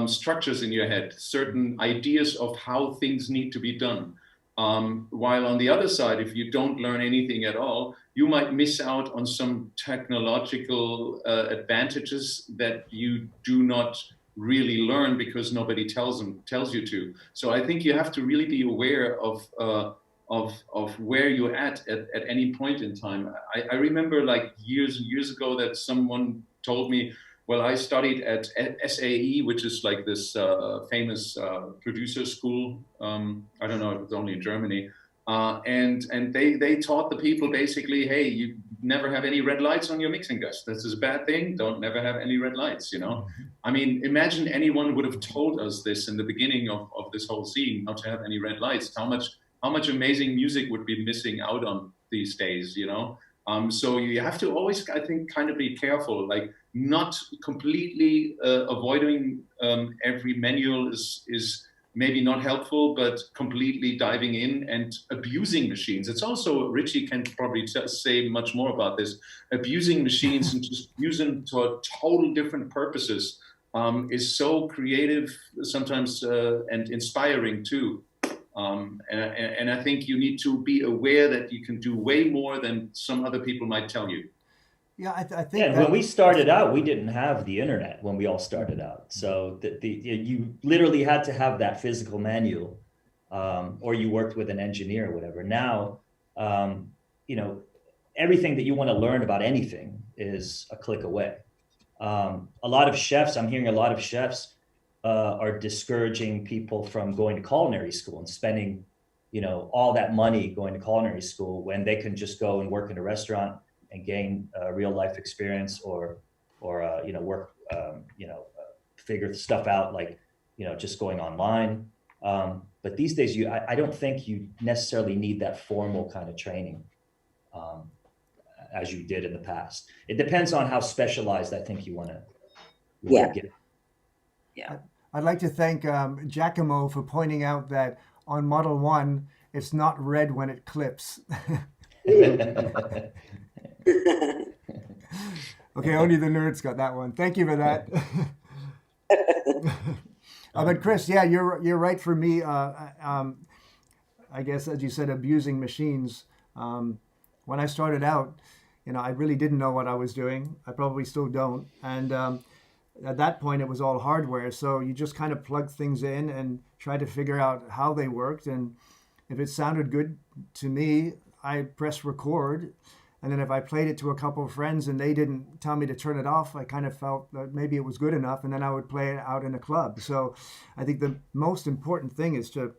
structures in your head, certain ideas of how things need to be done. While on the other side, if you don't learn anything at all, you might miss out on some technological advantages that you do not really learn because nobody tells you to. So I think you have to really be aware of where you're at any point in time. I remember like years and years ago that someone told me, well, I studied at SAE, which is like this famous producer school. I don't know if it's only in Germany. And they taught the people basically, hey, you never have any red lights on your mixing desk. This is a bad thing. Don't never have any red lights, I mean, imagine anyone would have told us this in the beginning of this whole scene, not to have any red lights. How much amazing music would be missing out on these days, So you have to always, I think, kind of be careful, like not completely avoiding every manual is maybe not helpful, but completely diving in and abusing machines. It's also, Richie can probably say much more about this, abusing machines and just using to total different purposes is so creative sometimes and inspiring too. And I think you need to be aware that you can do way more than some other people might tell you. Yeah, I think. Yeah, when we started out, we didn't have the internet when we all started out. So you literally had to have that physical manual, or you worked with an engineer or whatever. Now, everything that you want to learn about anything is a click away. A lot of chefs, I'm hearing a lot of chefs are discouraging people from going to culinary school and spending, all that money going to culinary school when they can just go and work in a restaurant and gain real life experience or work, figure stuff out like, just going online. But these days, I don't think you necessarily need that formal kind of training as you did in the past. It depends on how specialized I think you want to get. Yeah. I'd like to thank Giacomo for pointing out that on Model 1, it's not red when it clips. Okay, only the nerds got that one. Thank you for that. But Chris, yeah, you're right. For me, I guess as you said, abusing machines. When I started out, I really didn't know what I was doing. I probably still don't. And at that point, it was all hardware. So you just kind of plug things in and try to figure out how they worked. And if it sounded good to me, I press record. And then if I played it to a couple of friends and they didn't tell me to turn it off, I kind of felt that maybe it was good enough. And then I would play it out in a club. So I think the most important thing is to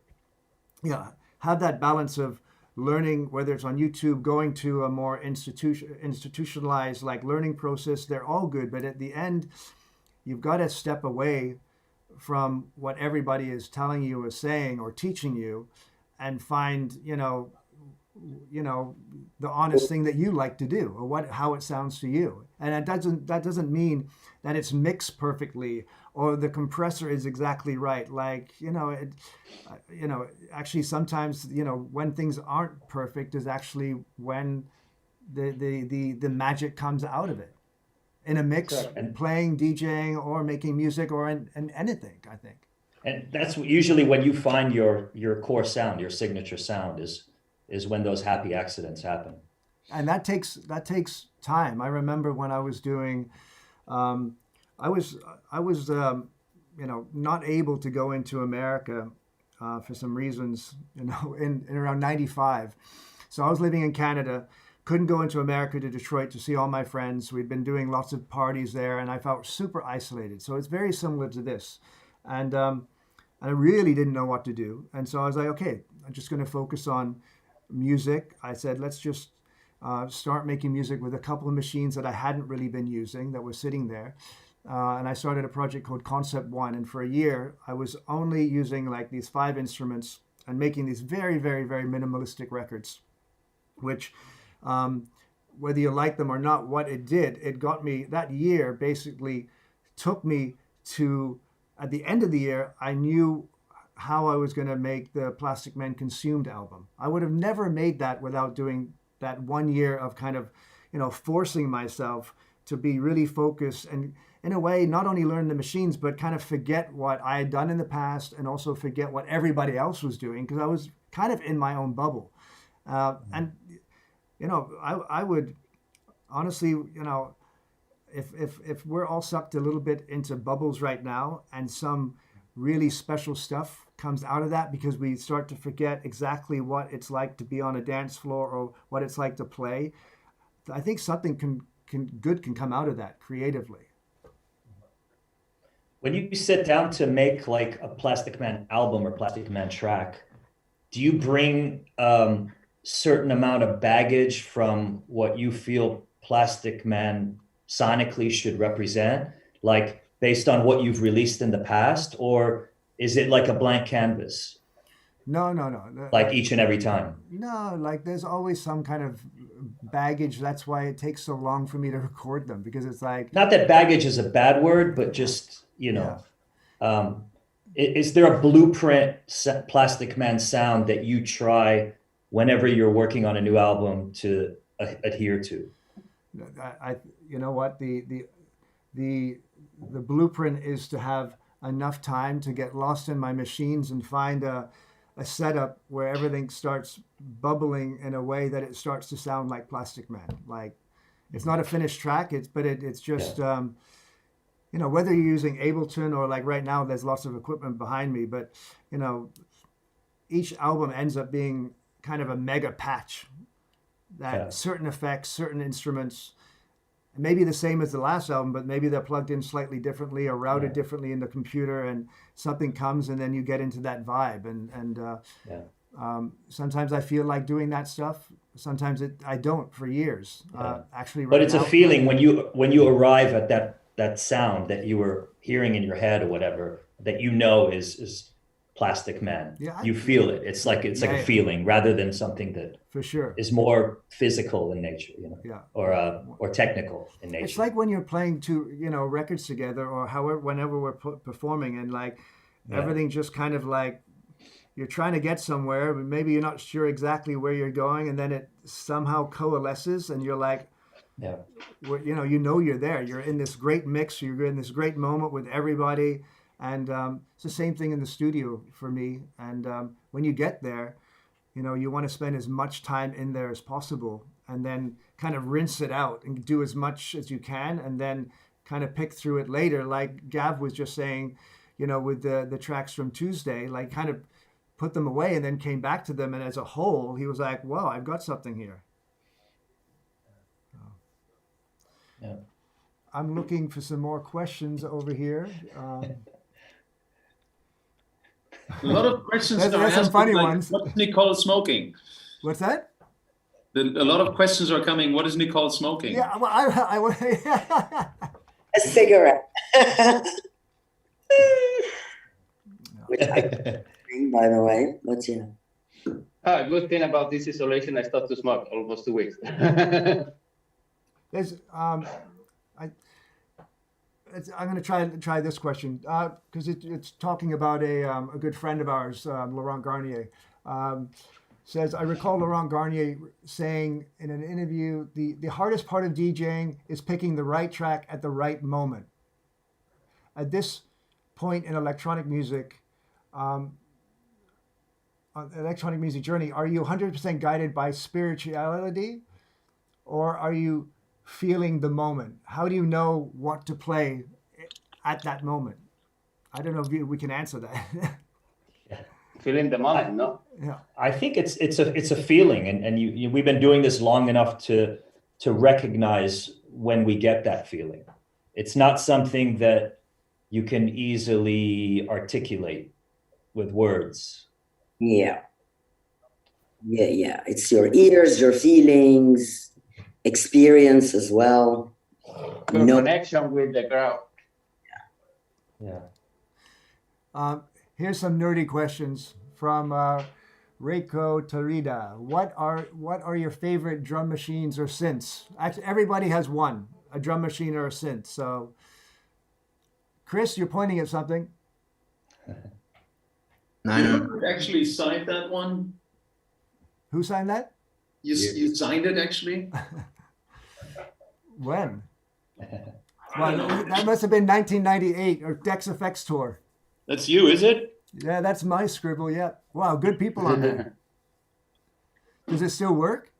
have that balance of learning, whether it's on YouTube, going to a more institutionalized like learning process. They're all good. But at the end, you've got to step away from what everybody is telling you or saying or teaching you and find, the honest thing that you like to do or how it sounds to you. And that doesn't mean that it's mixed perfectly or the compressor is exactly right. Like, actually sometimes, when things aren't perfect is actually when the magic comes out of it. In a mix, and playing, DJing, or making music, or in anything, I think. And that's usually when you find your core sound, your signature sound is when those happy accidents happen. And that takes time. I remember when I was doing, I was not able to go into America for some reasons, in around 95. So I was living in Canada. Couldn't go into America to Detroit to see all my friends. We'd been doing lots of parties there, and I felt super isolated. So it's very similar to this. And I really didn't know what to do. And so I was like, okay, I'm just going to focus on music. I said, let's just start making music with a couple of machines that I hadn't really been using that were sitting there. and I started a project called Concept One. And for a year, I was only using like these 5 instruments and making these very, very, very minimalistic records, which, whether you like them or not, what it did, it got me, that year basically took me to, at the end of the year, I knew how I was going to make the Plastic Man Consumed album. I would have never made that without doing that 1 year of kind of, forcing myself to be really focused and, in a way, not only learn the machines, but kind of forget what I had done in the past and also forget what everybody else was doing, because I was kind of in my own bubble. And, I would honestly, if we're all sucked a little bit into bubbles right now and some really special stuff comes out of that because we start to forget exactly what it's like to be on a dance floor or what it's like to play, I think something good can come out of that creatively. When you sit down to make like a Plastic Man album or Plastic Man track, do you bring certain amount of baggage from what you feel Plastic Man sonically should represent, like based on what you've released in the past, or is it like a blank canvas? No. Like each and every time? No, like there's always some kind of baggage. That's why it takes so long for me to record them, because it's like, not that baggage is a bad word, but just, is there a blueprint Plastic Man sound that you try whenever you're working on a new album to adhere to? You know what, the blueprint is to have enough time to get lost in my machines and find a setup where everything starts bubbling in a way that it starts to sound like Plastic Man. Like, it's not a finished track, it's just whether you're using Ableton or, like right now there's lots of equipment behind me, but each album ends up being kind of a mega patch that certain effects, certain instruments, maybe the same as the last album, but maybe they're plugged in slightly differently or routed differently in the computer, and something comes and then you get into that vibe. And sometimes I feel like doing that stuff. Sometimes I don't for years. Actually, right but it's now, a feeling when you arrive at that sound that you were hearing in your head or whatever, that is Plastic Man. You feel it. It's like a feeling rather than something that for sure is more physical in nature, or technical in nature. It's like when you're playing two, records together, or whenever we're performing, and like everything just kind of like you're trying to get somewhere, but maybe you're not sure exactly where you're going, and then it somehow coalesces, and you're like, you're there. You're in this great mix. You're in this great moment with everybody. And it's the same thing in the studio for me. And when you get there, you want to spend as much time in there as possible, and then kind of rinse it out and do as much as you can, and then kind of pick through it later. Like Gav was just saying, with the tracks from Tuesday, like kind of put them away and then came back to them. And as a whole, he was like, wow, I've got something here. I'm looking for some more questions over here. A lot of questions. There's some funny ones. What's Nicole smoking? What's that? A lot of questions are coming. What is Nicole smoking? Yeah, well, I a cigarette. Which I drink, by the way, but yeah. Good thing about this isolation, I stopped to smoke almost 2 weeks. There's I'm going to try this question because it's talking about a good friend of ours, Laurent Garnier. Says, I recall Laurent Garnier saying in an interview, the hardest part of DJing is picking the right track at the right moment. At this point in electronic music journey, are you 100% guided by spirituality, or are you feeling the moment? How do you know what to play at that moment? I don't know if we can answer that. Feeling the moment, no? Yeah. I think it's a feeling, and we've been doing this long enough to recognize when we get that feeling. It's not something that you can easily articulate with words. Yeah. It's your ears, your feelings, experience as well. Connection with the crowd. Yeah. Here's some nerdy questions from Reiko Tarida. What are your favorite drum machines or synths? Actually, everybody has one, a drum machine or a synth. So, Chris, you're pointing at something. You actually signed that one? Who signed that? You signed it actually? When? Well, that must have been 1998 or Dex Effects Tour. That's you, is it? Yeah, that's my scribble. Yeah. Wow, good people on there. Does it still work?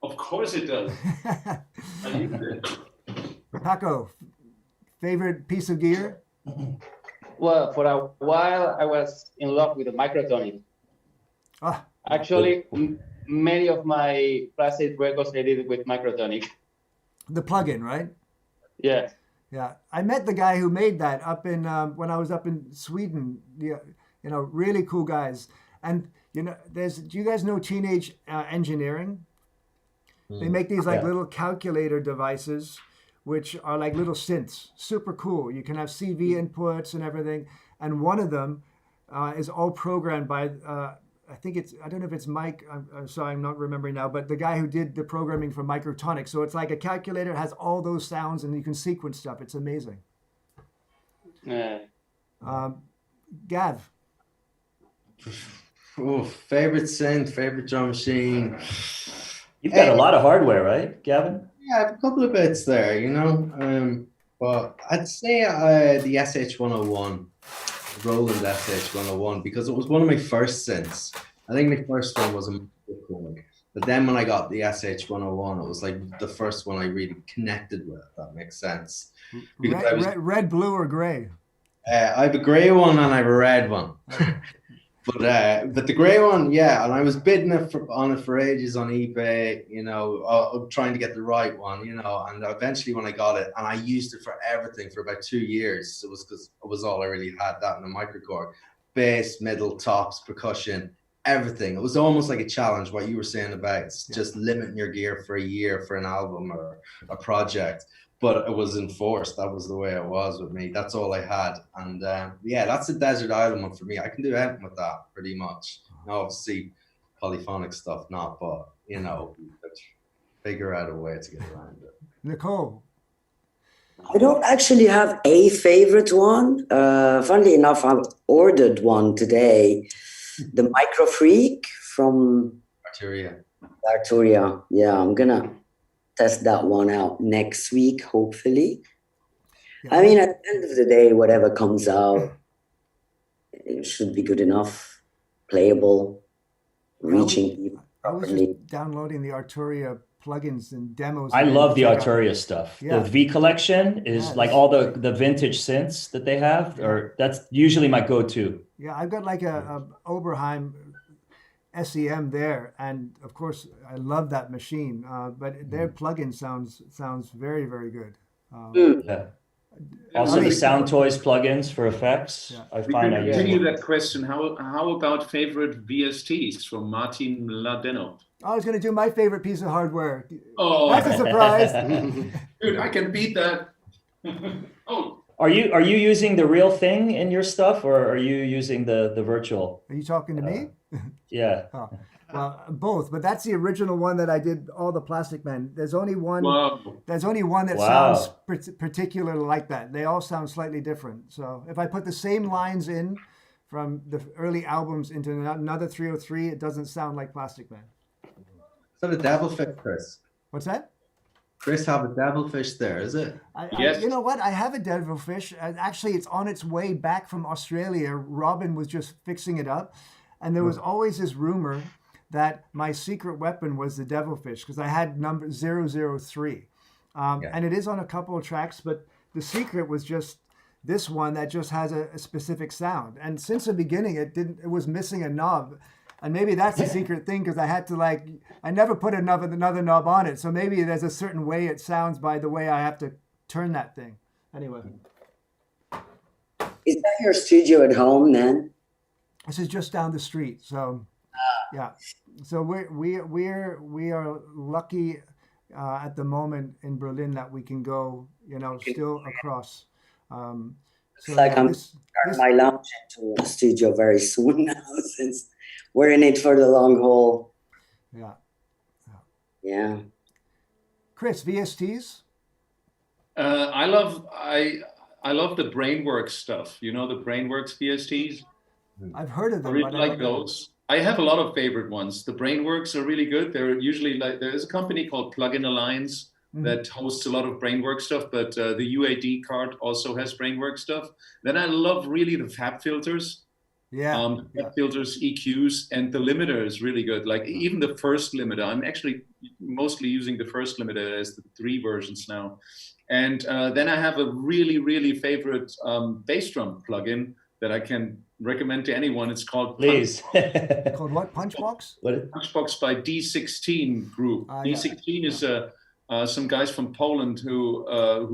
Of course it does. I used it. Paco, favorite piece of gear? Well, for a while, I was in love with the microtonic. Ah, Actually, many of my plastic records I did with microtonic. the plug-in, right? Yeah. Yeah, I met the guy who made that up in when I was up in Sweden. Yeah, you know, really cool guys. And you know, do you guys know Teenage Engineering? They make these like little calculator devices, which are like little synths. Super cool. You can have CV inputs and everything. And one of them is all programmed by I don't know if it's Mike. I'm sorry, I'm not remembering now. But the guy who did the programming for Microtonic. So it's like a calculator, has all those sounds, and you can sequence stuff. It's amazing. Gav. Oh, favorite synth, favorite drum machine. You've got a lot of hardware, right, Gavin? Yeah, I have a couple of bits there, you know. But I'd say the SH101, Roland SH101, because it was one of my first synths. I think my first one was a microchord. But then when I got the SH101, it was like the first one I really connected with, if that makes sense. Red, blue, or gray? I have a gray one and I have a red one. But the gray one, yeah, and I was bidding on it for ages on eBay, you know, trying to get the right one, you know, and eventually when I got it, and I used it for everything for about 2 years, it was because it was all I really had, that and the microchord, bass, middle, tops, percussion, everything. It was almost like a challenge, what you were saying about just limiting your gear for a year for an album or a project. But it was enforced. That was the way it was with me. That's all I had. And yeah, that's a desert island one for me. I can do anything with that pretty much. Now, obviously, polyphonic stuff, not, but, you know, figure out a way to get around it. Nicole. I don't actually have a favorite one. Funnily enough, I ordered one today. The Micro Freak from Arturia. Yeah, I'm going to test that one out next week, hopefully. Yeah. I mean, at the end of the day, whatever comes out, it should be good enough, playable, reaching people. I was just downloading the Arturia plugins and demos. I love the Arturia stuff. Yeah. The V collection is like all the vintage synths that they have, or that's usually my go-to. Yeah, I've got like a Oberheim SEM there, and of course I love that machine, but their plugin sounds very, very good. Yeah. Also the Sound Toys plugins for effects. Yeah. I find I continue that question. How about favorite VSTs from Martin Mladenow? I was going to do my favorite piece of hardware. Oh, that's a surprise. Dude, I can beat that. Oh. Are you using the real thing in your stuff, or are you using the virtual? Are you talking to me? Yeah. Oh, well, both, but that's the original one that I did all the Plastic Men. There's only one. Wow. There's only one that sounds particularly like that. They all sound slightly different. So if I put the same lines in from the early albums into another 303, it doesn't sound like Plastic Man. Is that a Devilfish, Chris? What's that? Chris, have a Devilfish there, is it? Yes. You know what? I have a Devilfish. Actually, it's on its way back from Australia. Robin was just fixing it up. And there was always this rumor that my secret weapon was the Devilfish because I had number 003. And it is on a couple of tracks, but the secret was just this one that just has a specific sound. And since the beginning, it was missing a knob. And maybe that's the secret thing because I never put another knob on it. So maybe there's a certain way it sounds by the way I have to turn that thing. Anyway. Is that your studio at home, then? This is just down the street. So, yeah. So we are lucky at the moment in Berlin that we can go, still across. So It's like yeah, I'm this turning my lounge into a studio very soon now, since we're in it for the long haul. yeah. Yeah. Chris, VSTs? I love the Brainworks stuff. You know the Brainworks VSTs? I've heard of I them, really but I like don't know. those. I have a lot of favorite ones. The Brainworks are really good. They're usually like there's a company called Plugin Alliance that hosts a lot of Brainworks stuff, but the UAD card also has Brainworks stuff. Then I love really the Fab filters. Yeah, Fab filters, EQs, and the limiter is really good. Like even the first limiter, I'm actually mostly using the first limiter as the 3 versions now. And then I have a really, really favorite bass drum plugin that I can recommend to anyone. It's called Please. called what? Punchbox? What? Punchbox by D16 Group. Yeah. D16 is some guys from Poland who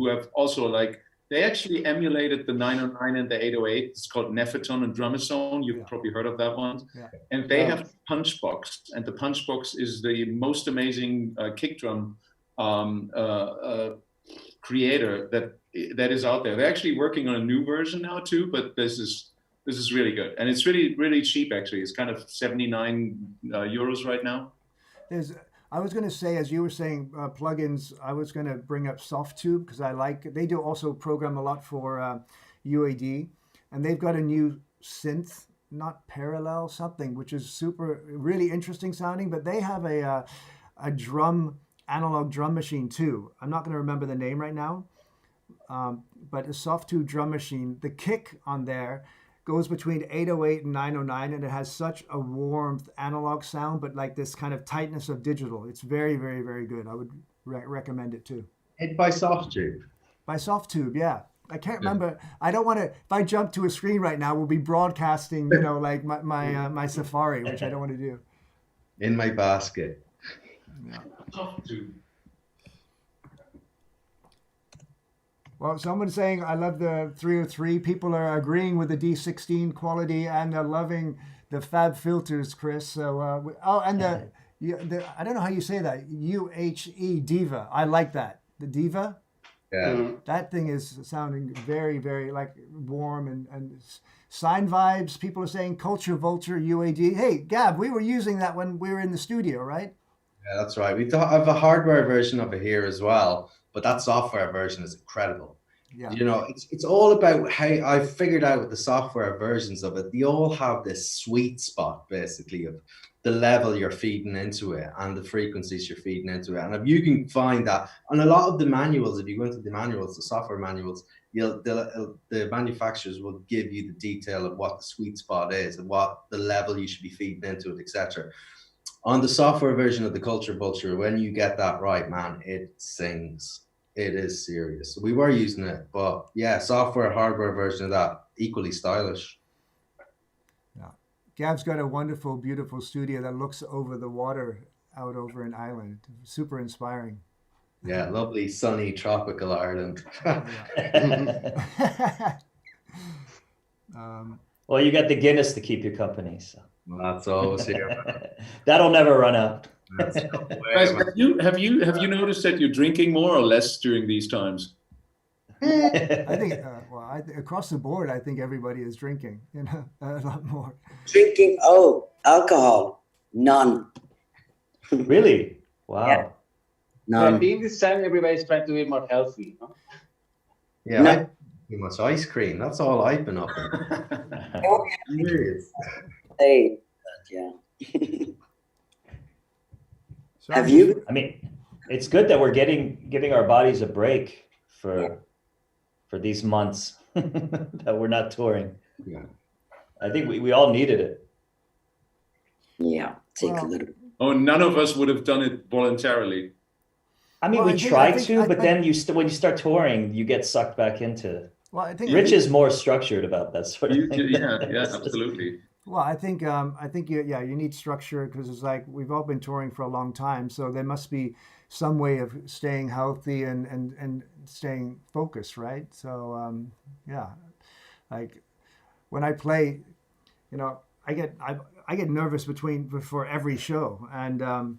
have also like they actually emulated the 909 and the 808. It's called Nepheton and Drumazone. You've probably heard of that one. Yeah. And they have Punchbox, and the Punchbox is the most amazing kick drum creator that is out there. They're actually working on a new version now too, but this is really good, and it's really cheap actually. It's kind of 79 euros right now. I was going to say, as you were saying, plugins, I was going to bring up SoftTube because they do also program a lot for UAD, and they've got a new synth, not Parallel something, which is really interesting sounding, but they have a analog drum machine too. I'm not going to remember the name right now, but a SoftTube drum machine, the kick on there goes between 808 and 909, and it has such a warmth analog sound, but like this kind of tightness of digital. It's very, very, very good. I would recommend it too. Made by SoftTube. By SoftTube, yeah. I can't remember. I don't want to. If I jump to a screen right now, we'll be broadcasting, like my Safari, which I don't want to do. In my basket. Yeah. SoftTube. Well, someone's saying, I love the 303. People are agreeing with the D16 quality, and they're loving the Fab filters, Chris. So, and the I don't know how you say that. UHE Diva. I like that. The Diva. Yeah. That thing is sounding very, very like warm and Sign Vibes. People are saying Culture Vulture UAD. Hey, Gab, we were using that when we were in the studio, right? Yeah, that's right. We have a hardware version of it here as well, but that software version is incredible. Yeah. It's all about how I figured out with the software versions of it. They all have this sweet spot basically of the level you're feeding into it and the frequencies you're feeding into it. And if you can find that on a lot of the manuals, if you go into the manuals, the software manuals, the manufacturers will give you the detail of what the sweet spot is and what the level you should be feeding into it, etc. On the software version of the Culture Vulture, when you get that right, man, it sings. It is serious. We were using it, but yeah, software, hardware version of that, equally stylish. Yeah. Gab's got a wonderful, beautiful studio that looks over the water out over in Ireland. Super inspiring. Yeah, lovely, sunny, tropical Ireland. Well, you got the Guinness to keep you company, so. That's always here. That'll never run out. Guys, have you noticed that you're drinking more or less during these times? I think, across the board, I think everybody is drinking, a lot more. Drinking, alcohol, none. Really? Wow. Yeah. I think this time everybody's trying to be more healthy. Huh? Yeah, No. I eat too much ice cream. That's all I've been up in. Serious. Hey, yeah. So Have you? I mean, it's good that we're giving our bodies a break for these months that we're not touring. Yeah. I think we all needed it. Yeah, take a little. Oh, none of us would have done it voluntarily. I mean, Well, we I think- tried I think- to, I but think- then when you start touring, you get sucked back into. Well, I think Rich is more structured about that sort of thing. Yeah, absolutely. Well, I think you need structure because it's like we've all been touring for a long time, so there must be some way of staying healthy and staying focused, right? So like when I play, I get nervous before every show, and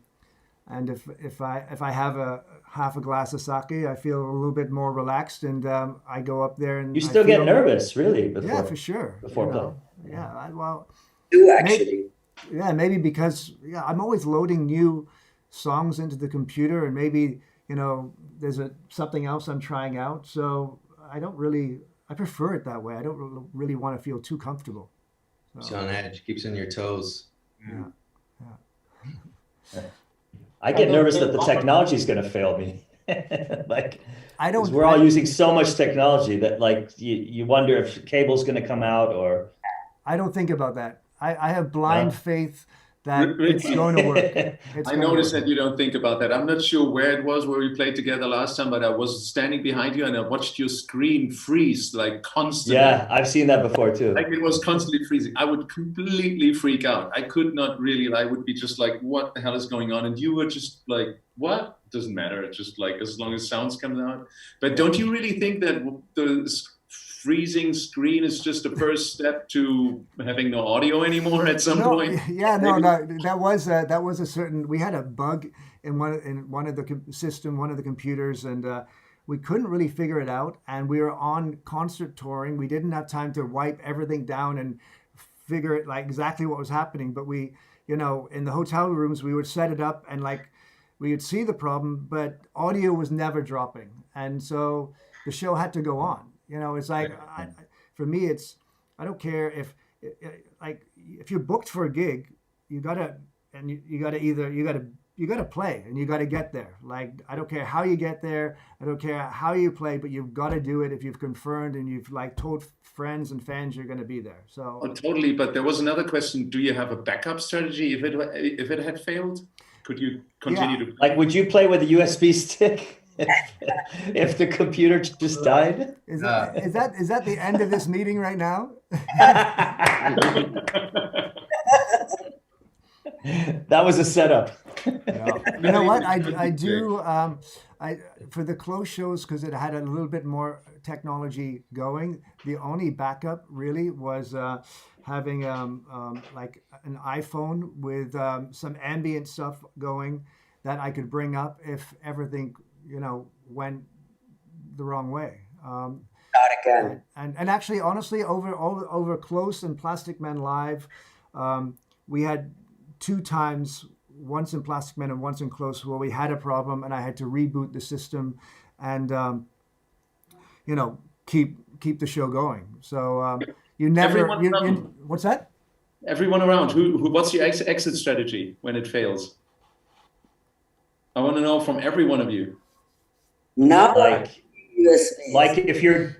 if I have a half a glass of sake, I feel a little bit more relaxed, and I go up there and You I still get feel- nervous, really, before? Yeah, for sure. Before you play. know. Yeah, well, Do actually. yeah, maybe because I'm always loading new songs into the computer, and maybe there's something else I'm trying out. So I prefer it that way. I don't really want to feel too comfortable. Keeps you on edge, keeps you on your toes. Yeah. I get nervous that the technology is going to fail me. Like, I 'cause don't. we're all using so much technology that, like, you wonder if the cable's going to come out or. I don't think about that. I have blind No? faith that it's going to work. It's I gonna noticed work. that you don't think about that. I'm not sure where it was where we played together last time, but I was standing behind you and I watched your screen freeze like constantly. Yeah, I've seen that before too. Like it was constantly freezing. I would completely freak out. I could not really. I would be just like, "What the hell is going on?" And you were just like, "What? It doesn't matter. It's just like as long as sounds come out." But don't you really think that the freezing screen is just the first step to having no audio anymore at some point? Yeah, no, that was a certain. We had a bug in one of the one of the computers, and we couldn't really figure it out. And we were on concert touring. We didn't have time to wipe everything down and figure it like exactly what was happening. But we, in the hotel rooms, we would set it up and like we would see the problem, but audio was never dropping, and so the show had to go on. It's like for me, I don't care if you're booked for a gig, you gotta play and you gotta get there. Like I don't care how you get there, I don't care how you play, but you've got to do it if you've confirmed and you've like told friends and fans you're going to be there. So Oh, totally. But there was another question: do you have a backup strategy if it had failed? Could you continue to play? Like, would you play with a USB stick if the computer just died? is that the end of this meeting right now? That was a setup. No. You know what? I do for the close shows because it had a little bit more technology going. The only backup really was having like an iPhone with some ambient stuff going that I could bring up if everything went the wrong way. Not again. And actually, honestly, over Close and Plastic Men Live, we had 2 times, once in Plastic Men and once in Close, where we had a problem and I had to reboot the system and keep the show going. So you never. What's that? Everyone around. Who? What's your exit strategy when it fails? I want to know from every one of you. Not Like USB.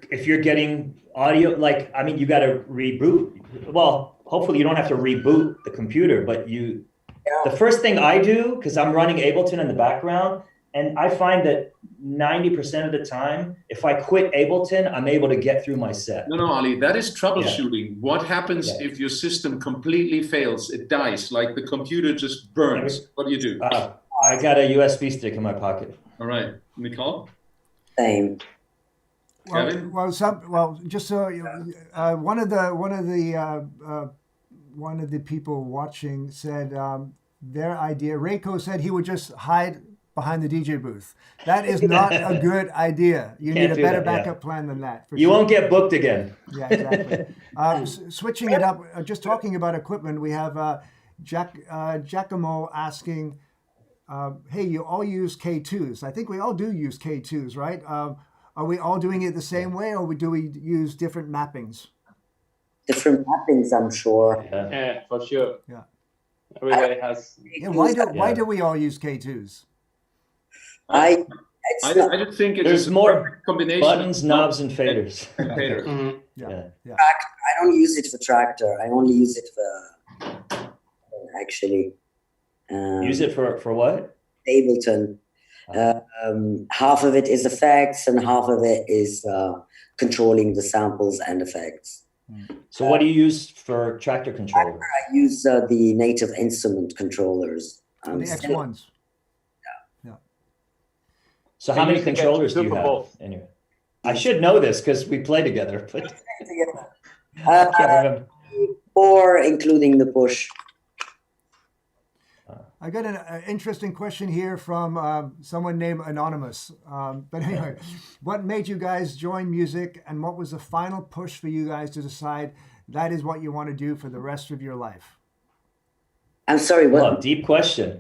if you're getting audio, like, I mean, you got to reboot. Well, hopefully you don't have to reboot the computer, but the first thing I do, because I'm running Ableton in the background, and I find that 90% of the time, if I quit Ableton, I'm able to get through my set. No, Ali, that is troubleshooting. Yeah. What happens if your system completely fails? It dies, like the computer just burns. What do you do? I got a USB stick in my pocket. All right, Nicole? Same. Kevin? Just so one of the people watching said their idea. Reiko said he would just hide behind the DJ booth. That is not a good idea. You need a better backup plan than that. You won't get booked again. Yeah, exactly. Switching it up, just talking about equipment, we have Giacomo asking, hey, you all use K2s. I think we all do use K2s, right? Are we all doing it the same way, or do we use different mappings? Different mappings, I'm sure. Yeah, for sure. Yeah. Everybody has. Yeah, why do we all use K2s? I just think there's more combination buttons, knobs, and faders. Mm-hmm. Yeah. I don't use it for Tractor. I only use it for actually. Use it for what? Ableton. Half of it is effects, and half of it is controlling the samples and effects. So what do you use for Tractor controller? I use the native instrument controllers. The X1s. Yeah. So how many controllers do you have? Anyway, I should know this because we play together. But I can't remember. 4, including the push. I got an interesting question here from someone named Anonymous. But anyway, what made you guys join music, and what was the final push for you guys to decide that is what you want to do for the rest of your life? I'm sorry, Well, what? deep question.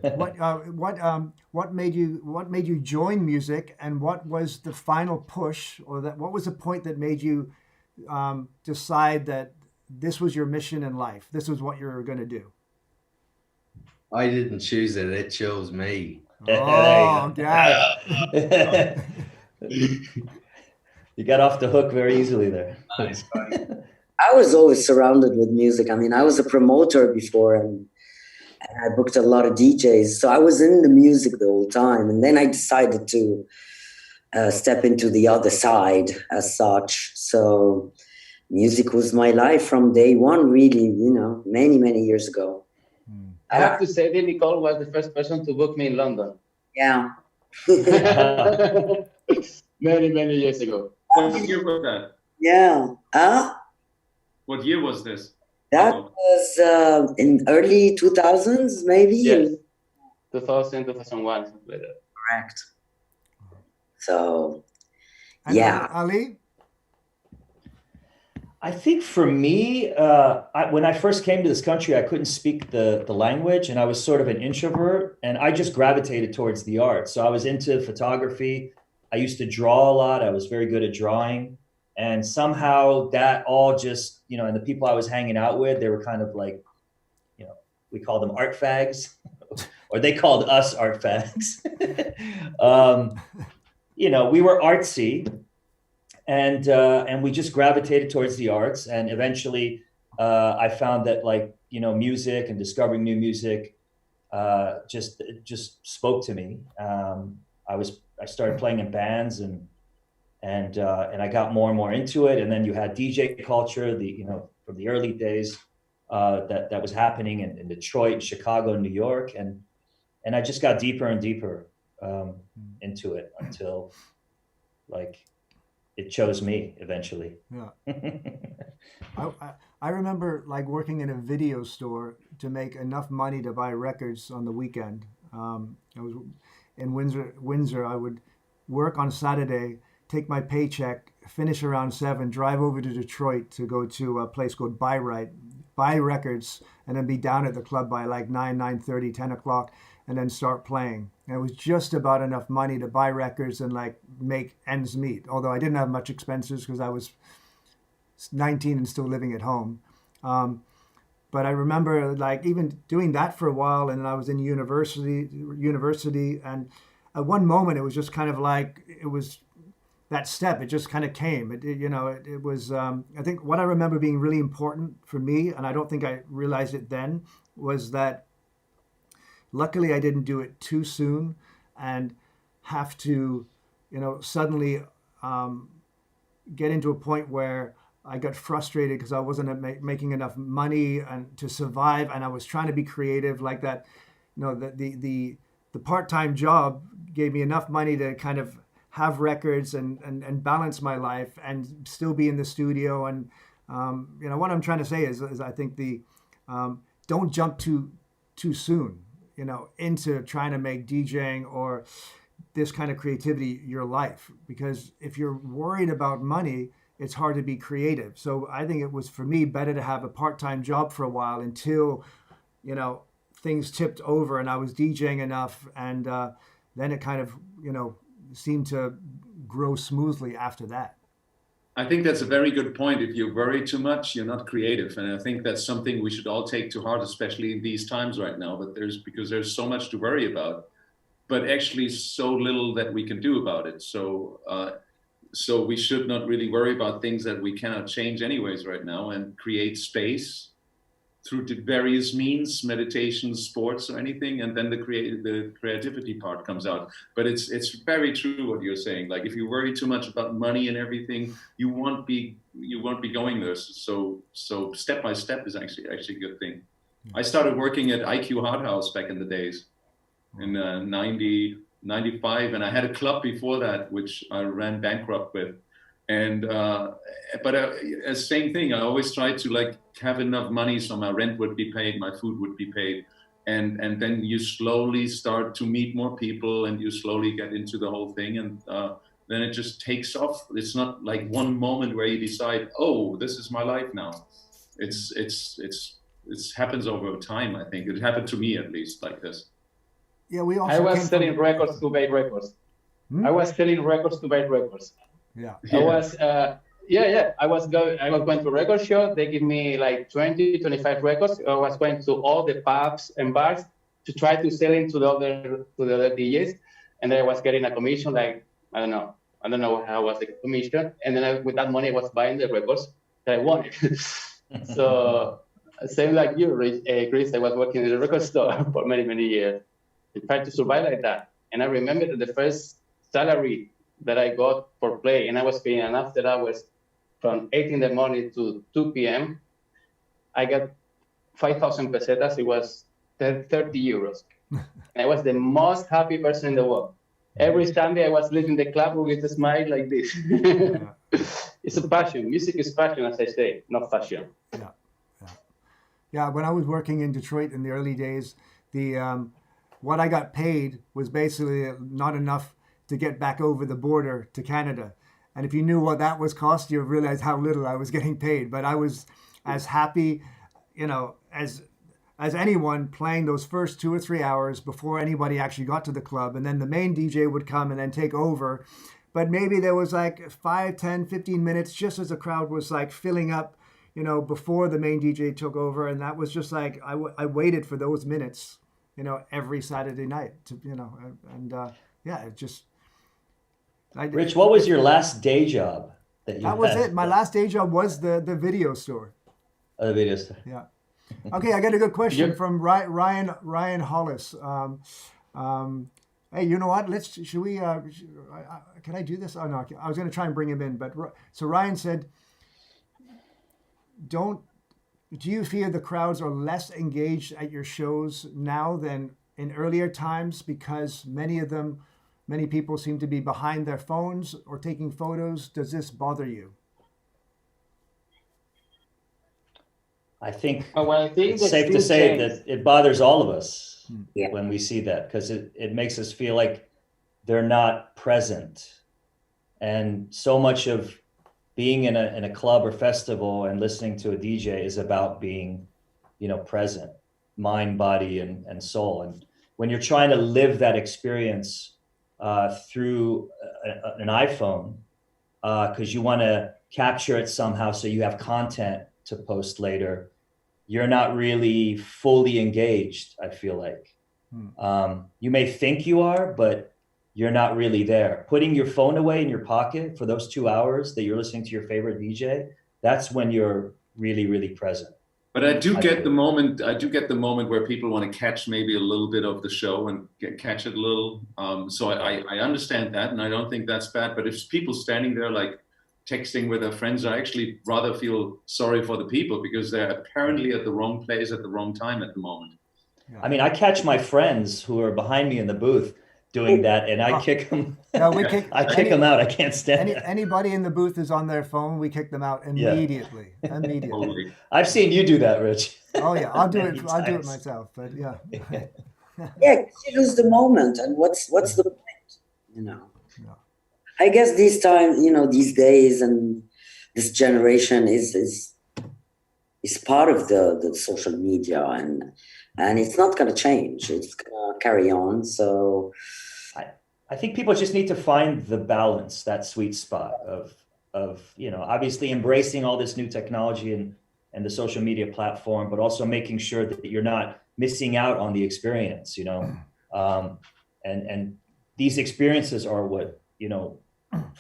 What made you join music, and what was the final push, or that what was the point that made you decide that this was your mission in life? This was what you were going to do. I didn't choose it; it chose me. Oh, God. You got off the hook very easily there. Nice. I was always surrounded with music. I mean, I was a promoter before, and I booked a lot of DJs. So I was in the music the whole time. And then I decided to step into the other side as such. So music was my life from day one, really, many, many years ago. I have to say that Nicole was the first person to book me in London. Yeah. Many, many years ago. What year was that? Yeah. What year was this? That was in early 2000s, maybe? Yes. 2000, 2001, something like that. Correct. So, And yeah. Ali? I think for me, when I first came to this country, I couldn't speak the language, and I was sort of an introvert, and I just gravitated towards the art. So I was into photography. I used to draw a lot. I was very good at drawing. And somehow that all just, and the people I was hanging out with, they were kind of like, we call them art fags, or they called us art fags. We were artsy. And we just gravitated towards the arts, and eventually I found that music and discovering new music just spoke to me. I started playing in bands, and I got more and more into it. And then you had DJ culture, from the early days that was happening in Detroit, Chicago, New York, and I just got deeper and deeper into it until it chose me eventually. Yeah. I remember working in a video store to make enough money to buy records on the weekend. I was in Windsor. I would work on Saturday, take my paycheck, finish around 7, drive over to Detroit to go to a place called Buy records, and then be down at the club by 9:30, 10 o'clock, and then start playing. And it was just about enough money to buy records and make ends meet. Although I didn't have much expenses because I was 19 and still living at home. But I remember even doing that for a while, and then I was in university, and at one moment it was just kind of it was that step. It just kind of came. It was. I think what I remember being really important for me, and I don't think I realized it then, was that luckily I didn't do it too soon, and have to, suddenly get into a point where I got frustrated because I wasn't making enough money and to survive, and I was trying to be creative like that. The part-time job gave me enough money to kind of have records and balance my life and still be in the studio. And what I'm trying to say is I think don't jump too soon, into trying to make DJing or this kind of creativity your life, because if you're worried about money, it's hard to be creative. So I think it was, for me, better to have a part-time job for a while until, things tipped over and I was DJing enough. And then it kind of, seemed to grow smoothly after that. I think that's a very good point. If you worry too much, you're not creative. And I think that's something we should all take to heart, especially in these times right now. But because there's so much to worry about, but actually so little that we can do about it. So we should not really worry about things that we cannot change anyways right now, and create space through the various means, meditation, sports, or anything, and then the creativity part comes out. But it's very true what you're saying. If you worry too much about money and everything, you won't be going there. So step by step is actually a good thing. I started working at IQ Hard House back in the days, in 90, 95, and I had a club before that which I ran bankrupt with. And same thing, I always tried to have enough money so my rent would be paid, my food would be paid, and then you slowly start to meet more people, and you slowly get into the whole thing, and then it just takes off. It's not like one moment where you decide, oh, this is my life now. It's happens over time. I think it happened to me at least like this. Yeah, we also I was came selling from- records to buy records. Hmm? I was selling records to buy records. Yeah. I was I was going to record shop. They give me like 20, 25 records. I was going to all the pubs and bars to try to sell it to the other DJs, and then I was getting a commission. Like I don't know how was the commission, and then with that money I was buying the records that I wanted. So same like you, Chris. I was working in the record store for many years. I tried to survive like that, and I remember that the first salary that I got for play, and I was paying an after hours from 8 in the morning to 2 p.m. I got 5,000 pesetas. It was 30 euros. And I was the most happy person in the world. Every Sunday I was leaving the club with a smile like this. It's a passion. Music is passion, as I say, not fashion. Yeah, when I was working in Detroit in the early days, the what I got paid was basically not enough to get back over the border to Canada. And if you knew what that was cost, you realize how little I was getting paid. But I was as happy, as anyone playing those first 2 or 3 hours before anybody actually got to the club. And then the main DJ would come and then take over. But maybe there was like 5, 10, 15 minutes just as the crowd was like filling up, before the main DJ took over. And that was just like, I waited for those minutes, every Saturday night to, yeah, it just. Rich, what was your last day job that you That was had? it. My last day job was the video store. The video store. Yeah. Okay, I got a good question from Ryan Hollis. Hey, you know what? Should we? Can I do this? Oh no, I was going to try and bring him in, but so Ryan said, do you feel the crowds are less engaged at your shows now than in earlier times because many people seem to be behind their phones or taking photos? Does this bother you? I think it's it's safe to say that it bothers all of us Yeah. when we see that, because it makes us feel like they're not present. And so much of being in a club or festival and listening to a DJ is about being, present, mind, body, and soul. And when you're trying to live that experience through an iPhone, because you want to capture it somehow so you have content to post later, you're not really fully engaged, I feel like. You may think you are, but you're not really there. Putting your phone away in your pocket for those 2 hours that you're listening to your favorite DJ, that's when you're really, really present. But I do get the moment. I do get the moment where people want to catch maybe a little bit of the show and catch it a little. So I understand that, and I don't think that's bad. But if people standing there like texting with their friends, I actually rather feel sorry for the people because they're apparently at the wrong place at the wrong time at the moment. Yeah. I mean, I catch my friends who are behind me in the booth doing that, and I kick them. No, we kick. I kick them out. I can't stand it. Anybody in the booth is on their phone, we kick them out immediately. Immediately. Totally. I've seen you do that, Rich. Oh yeah, I'll do it. Many I'll do it times. myself. But yeah. Yeah, 'cause you lose the moment, and what's the point? No. I guess these times, these days, and this generation is part of the social media, and it's not going to change. It's going to carry on. So I think people just need to find the balance, that sweet spot of obviously embracing all this new technology and the social media platform, but also making sure that you're not missing out on the experience, and these experiences are what,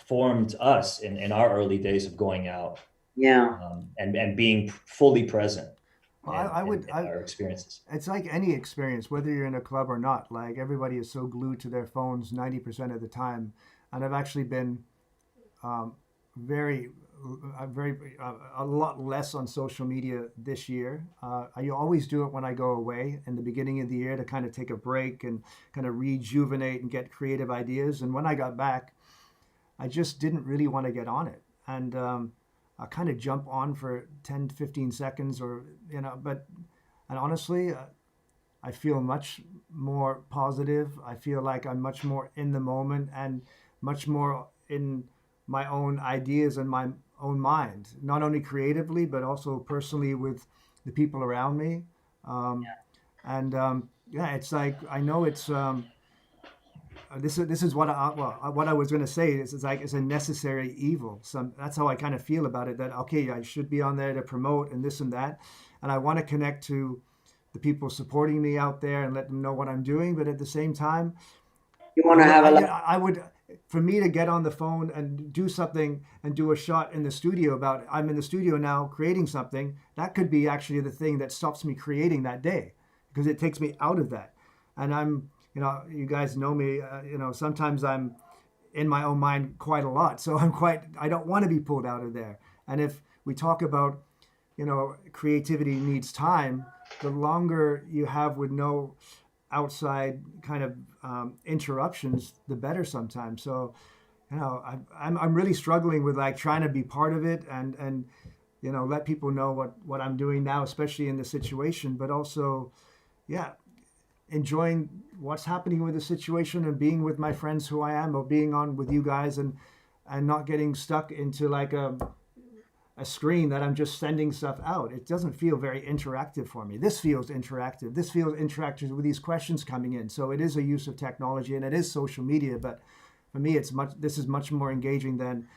formed us in our early days of going out, and being fully present. Well, in our experiences. It's like any experience, whether you're in a club or not. Like everybody is so glued to their phones 90% of the time, and I've actually been a lot less on social media this year. I always do it when I go away in the beginning of the year to kind of take a break and kind of rejuvenate and get creative ideas. And when I got back, I just didn't really want to get on it. And I kind of jump on for 10 to 15 seconds and honestly, I feel much more positive. I feel like I'm much more in the moment and much more in my own ideas and my own mind, not only creatively, but also personally with the people around me. Um, and yeah, it's like, I know it's, this is what what I was going to say is it's like it's a necessary evil. So that's how I kind of feel about it. That okay, I should be on there to promote and this and that, and I want to connect to the people supporting me out there and let them know what I'm doing. But at the same time, You want to have a I would, for me to get on the phone and do something and do a shot in the studio about I'm in the studio now creating something, that could be actually the thing that stops me creating that day because it takes me out of that. And I'm, you know, you guys know me, you know, sometimes I'm in my own mind quite a lot. So I don't want to be pulled out of there. And if we talk about, you know, creativity needs time, the longer you have with no outside kind of interruptions, the better sometimes. So, you know, I'm really struggling with like trying to be part of it and you know, let people know what I'm doing now, especially in the situation, but also, yeah, enjoying what's happening with the situation and being with my friends who I am or being on with you guys and not getting stuck into like a screen that I'm just sending stuff out. It doesn't feel very interactive for me. This feels interactive. This feels interactive with these questions coming in. So it is a use of technology and it is social media, but for me, this is much more engaging than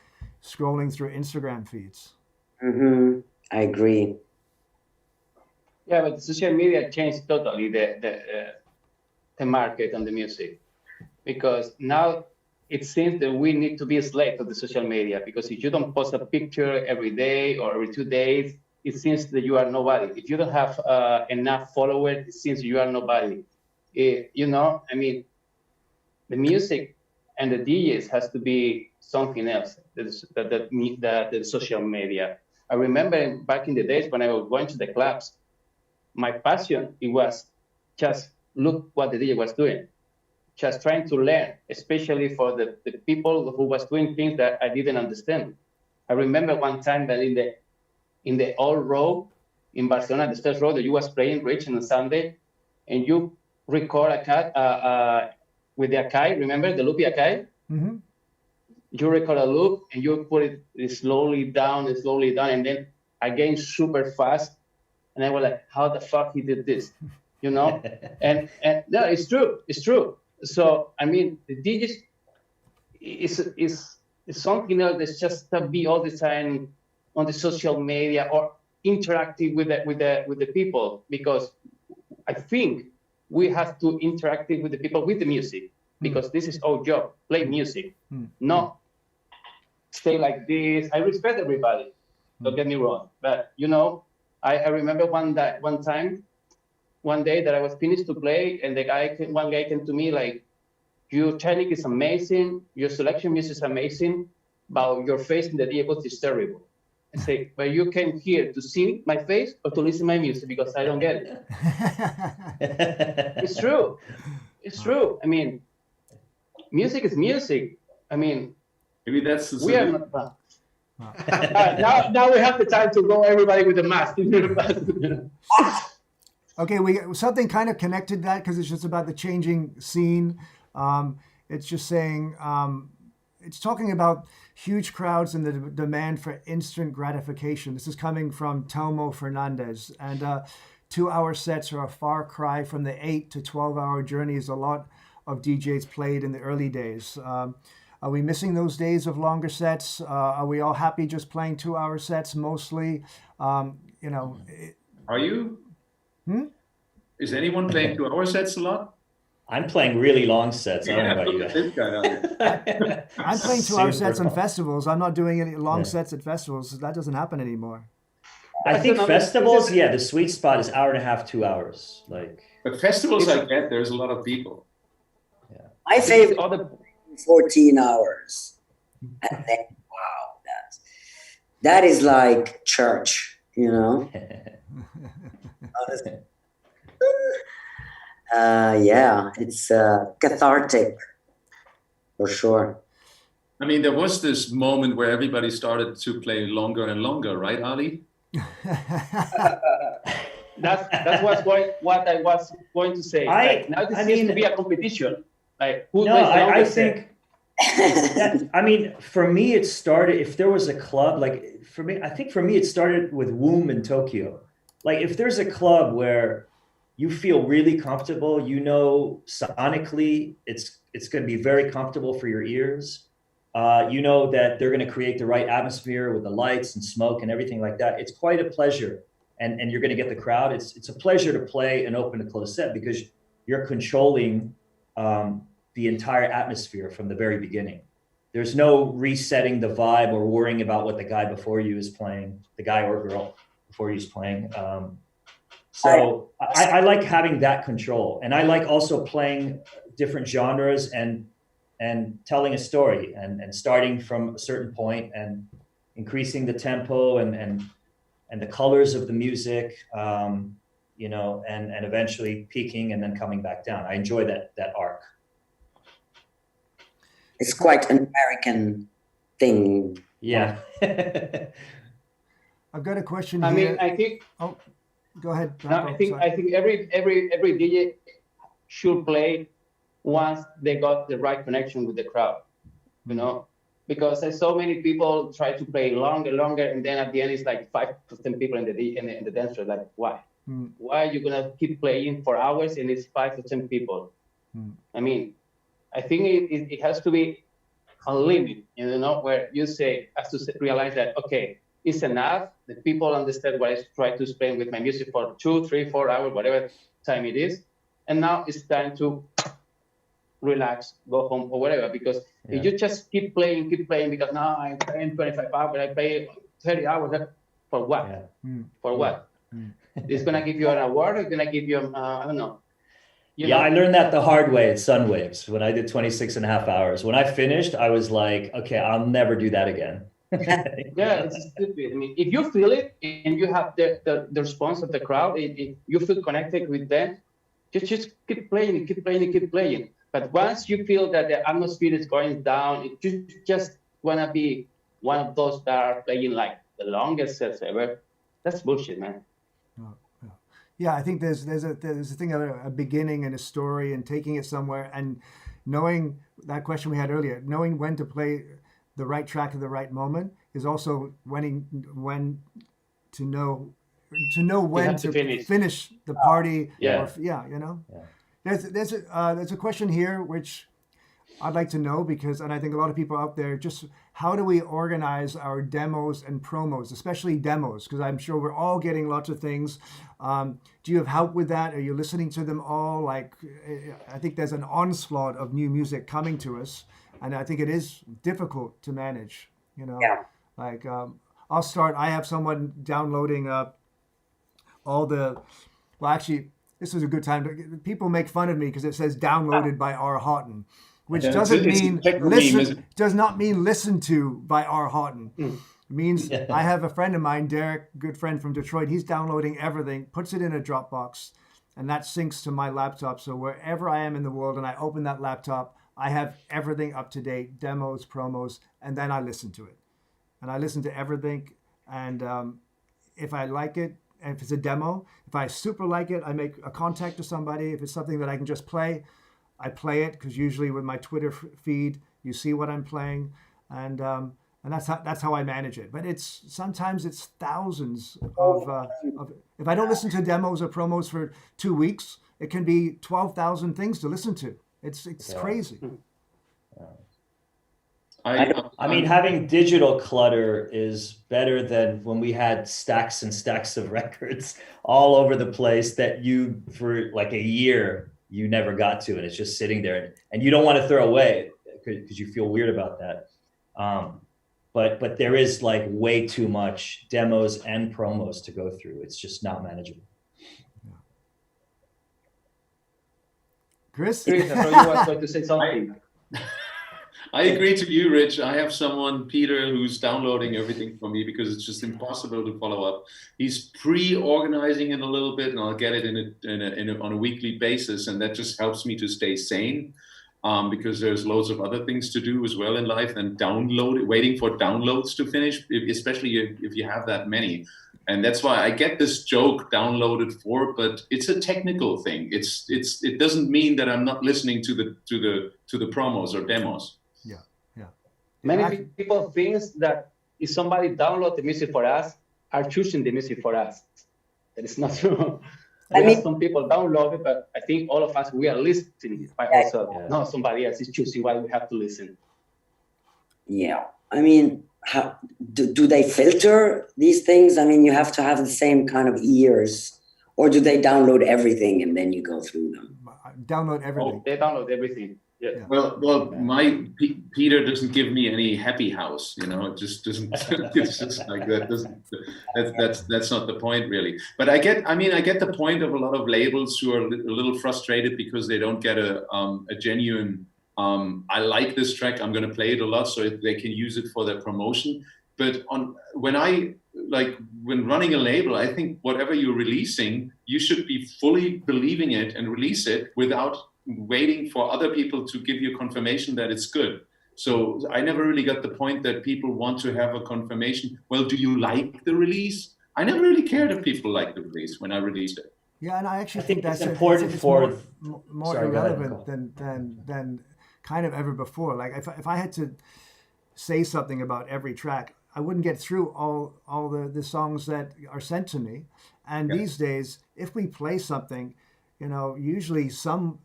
scrolling through Instagram feeds. Mm-hmm. I agree. Yeah, but social media changed totally the market and the music, because now it seems that we need to be a slave to the social media, because if you don't post a picture every day or every 2 days, it seems that you are nobody. If you don't have enough followers, it seems you are nobody. You know, I mean, the music and the DJs has to be something else the social media. I remember back in the days when I was going to the clubs, my passion, it was just look what the DJ was doing, just trying to learn, especially for the people who was doing things that I didn't understand. I remember one time that in the old row in Barcelona, the first row that you was playing Rich on a Sunday, and you record a cut with the Akai, remember the loopy Akai? Mm-hmm. You record a loop and you put it slowly down, and then again super fast. And I was like, how the fuck he did this? You know? and no, it's true. So I mean, the DJs is something else that's just to be all the time on the social media or interacting with the people, because I think we have to interact with the people with the music, because this is our job, play music, not stay like this. I respect everybody, don't get me wrong, but you know, I remember one day that I was finished to play, and one guy came to me like, your technique is amazing, your selection music is amazing, but your face in the DJ is terrible. I say, but you came here to see my face or to listen to my music, because I don't get it. It's true. It's true. I mean, music is music. I mean, Maybe that's the we are solution. not. Now we have the time to go everybody with a mask. Okay, we something kind of connected to that because it's just about the changing scene. It's just saying, it's talking about huge crowds and the demand for instant gratification. This is coming from Telmo Fernandez. And 2-hour sets are a far cry from the 8 to 12-hour journeys a lot of DJs played in the early days. Are we missing those days of longer sets? Are we all happy just playing 2-hour sets mostly? You know. Are you? Is anyone playing 2-hour sets a lot? I'm playing really long sets. I don't know about you guys. This guy out here. I'm playing 2-hour sets on long. festivals. I'm not doing any long sets at festivals. That doesn't happen anymore. I think festivals, yeah, the sweet spot is 1.5 to 2 hours. Like, But festivals, I get there's a lot of people. My favorite 14 hours. And then, wow, that is like church, you know? Yeah, it's cathartic for sure. I mean, there was this moment where everybody started to play longer and longer, right, Ali? that's what I was going to say. Like, now this seems to be a competition. Like, who No, plays the I longest think that, I mean, for me, it started, if there was a club, like for me, I think for me, it started with Womb in Tokyo. Like if there's a club where you feel really comfortable, you know, sonically, it's going to be very comfortable for your ears. You know that they're going to create the right atmosphere with the lights and smoke and everything like that. It's quite a pleasure. And you're going to get the crowd. It's a pleasure to play an open to close set because you're controlling the entire atmosphere from the very beginning. There's no resetting the vibe or worrying about what the guy before you is playing, the guy or girl before you is playing. So I like having that control. And I like also playing different genres and telling a story and starting from a certain point and increasing the tempo and the colors of the music, you know, and eventually peaking and then coming back down. I enjoy that arc. It's quite an American thing. Yeah. I've got a question I here. mean, I think. Oh, go ahead. No, I think every DJ should play once they got the right connection with the crowd, you know, because there's so many people try to play longer, and then at the end it's like 5 to 10 people in the dance floor. Like, why? Why are you gonna keep playing for hours and it's 5 to 10 people? I mean, I think it has to be a limit, you know, where you have to realize that, okay, it's enough. The people understand what I try to explain with my music for 2, 3, 4 hours, whatever time it is. And now it's time to relax, go home or whatever. Because if you just keep playing, because now I'm playing 25 hours, I play 30 hours, for what? Yeah. For what? It's going to give you an award, or it's going to give you, I don't know. I learned that the hard way at Sunwaves when I did 26 and a half hours. When I finished, I was like, okay, I'll never do that again. Yeah, it's stupid. I mean, if you feel it and you have the response of the crowd, you feel connected with them, just keep playing. But once you feel that the atmosphere is going down, you just want to be one of those that are playing like the longest sets ever. That's bullshit, man. Yeah, I think there's a thing of a beginning and a story and taking it somewhere, and knowing that question we had earlier, knowing when to play the right track at the right moment is also when to know when to finish the party. Yeah. You know. Yeah. There's a question here which I'd like to know, and I think a lot of people out there, just how do we organize our demos and promos, especially demos, because I'm sure we're all getting lots of things. Do you have help with that? Are you listening to them all? Like, I think there's an onslaught of new music coming to us, and I think it is difficult to manage, you know. Yeah. Like, I'll start. I have someone downloading all the, well, actually, this is a good time. People make fun of me because it says downloaded by R. Houghton, which does not mean listened to by R. Houghton. It means I have a friend of mine, Derek, good friend from Detroit. He's downloading everything, puts it in a Dropbox, and that syncs to my laptop. So wherever I am in the world and I open that laptop, I have everything up to date, demos, promos, and then I listen to it. And I listen to everything. And if I like it, and if it's a demo, if I super like it, I make a contact to somebody. If it's something that I can just play, I play it, because usually with my Twitter feed, you see what I'm playing, and that's how I manage it. But sometimes it's thousands of if I don't listen to demos or promos for 2 weeks, it can be 12,000 things to listen to. It's crazy. I mean, having digital clutter is better than when we had stacks and stacks of records all over the place that you, for like a year, you never got to, and it's just sitting there, and you don't want to throw away because you feel weird about that. But there is like way too much demos and promos to go through. It's just not manageable. Chris, I thought you were going to say something. I agree to you, Rich. I have someone, Peter, who's downloading everything for me because it's just impossible to follow up. He's pre-organizing it a little bit, and I'll get it on a weekly basis, and that just helps me to stay sane, because there's loads of other things to do as well in life than waiting for downloads to finish, especially if you have that many. And that's why I get this joke downloaded for, but it's a technical thing. It doesn't mean that I'm not listening to the promos or demos. Yeah, yeah. Many people think that if somebody download the music for us, are choosing the music for us. That is not true. I mean, Some people download it, but I think all of us, we are listening by ourselves. Yeah. No, somebody else is choosing what we have to listen. yeah. I mean, how do they filter these things? I mean, you have to have the same kind of ears, or do they download everything and then you go through them? Download everything. They download everything. Yeah. Yeah. Well, Peter doesn't give me any happy house, you know. It just doesn't. It's just like that. That's not the point, really. But I get the point of a lot of labels who are a little frustrated because they don't get a genuine. I like this track. I'm going to play it a lot, so they can use it for their promotion. But when running a label, I think whatever you're releasing, you should be fully believing it and release it without waiting for other people to give you confirmation that it's good. So I never really got the point that people want to have a confirmation. Well, do you like the release? I never really cared if people liked the release when I released it. Yeah, and I actually I think that's it's important it's for more Sorry, go ahead, irrelevant than kind of ever before. Like if I had to say something about every track, I wouldn't get through all the songs that are sent to me. And these days, if we play something, you know, usually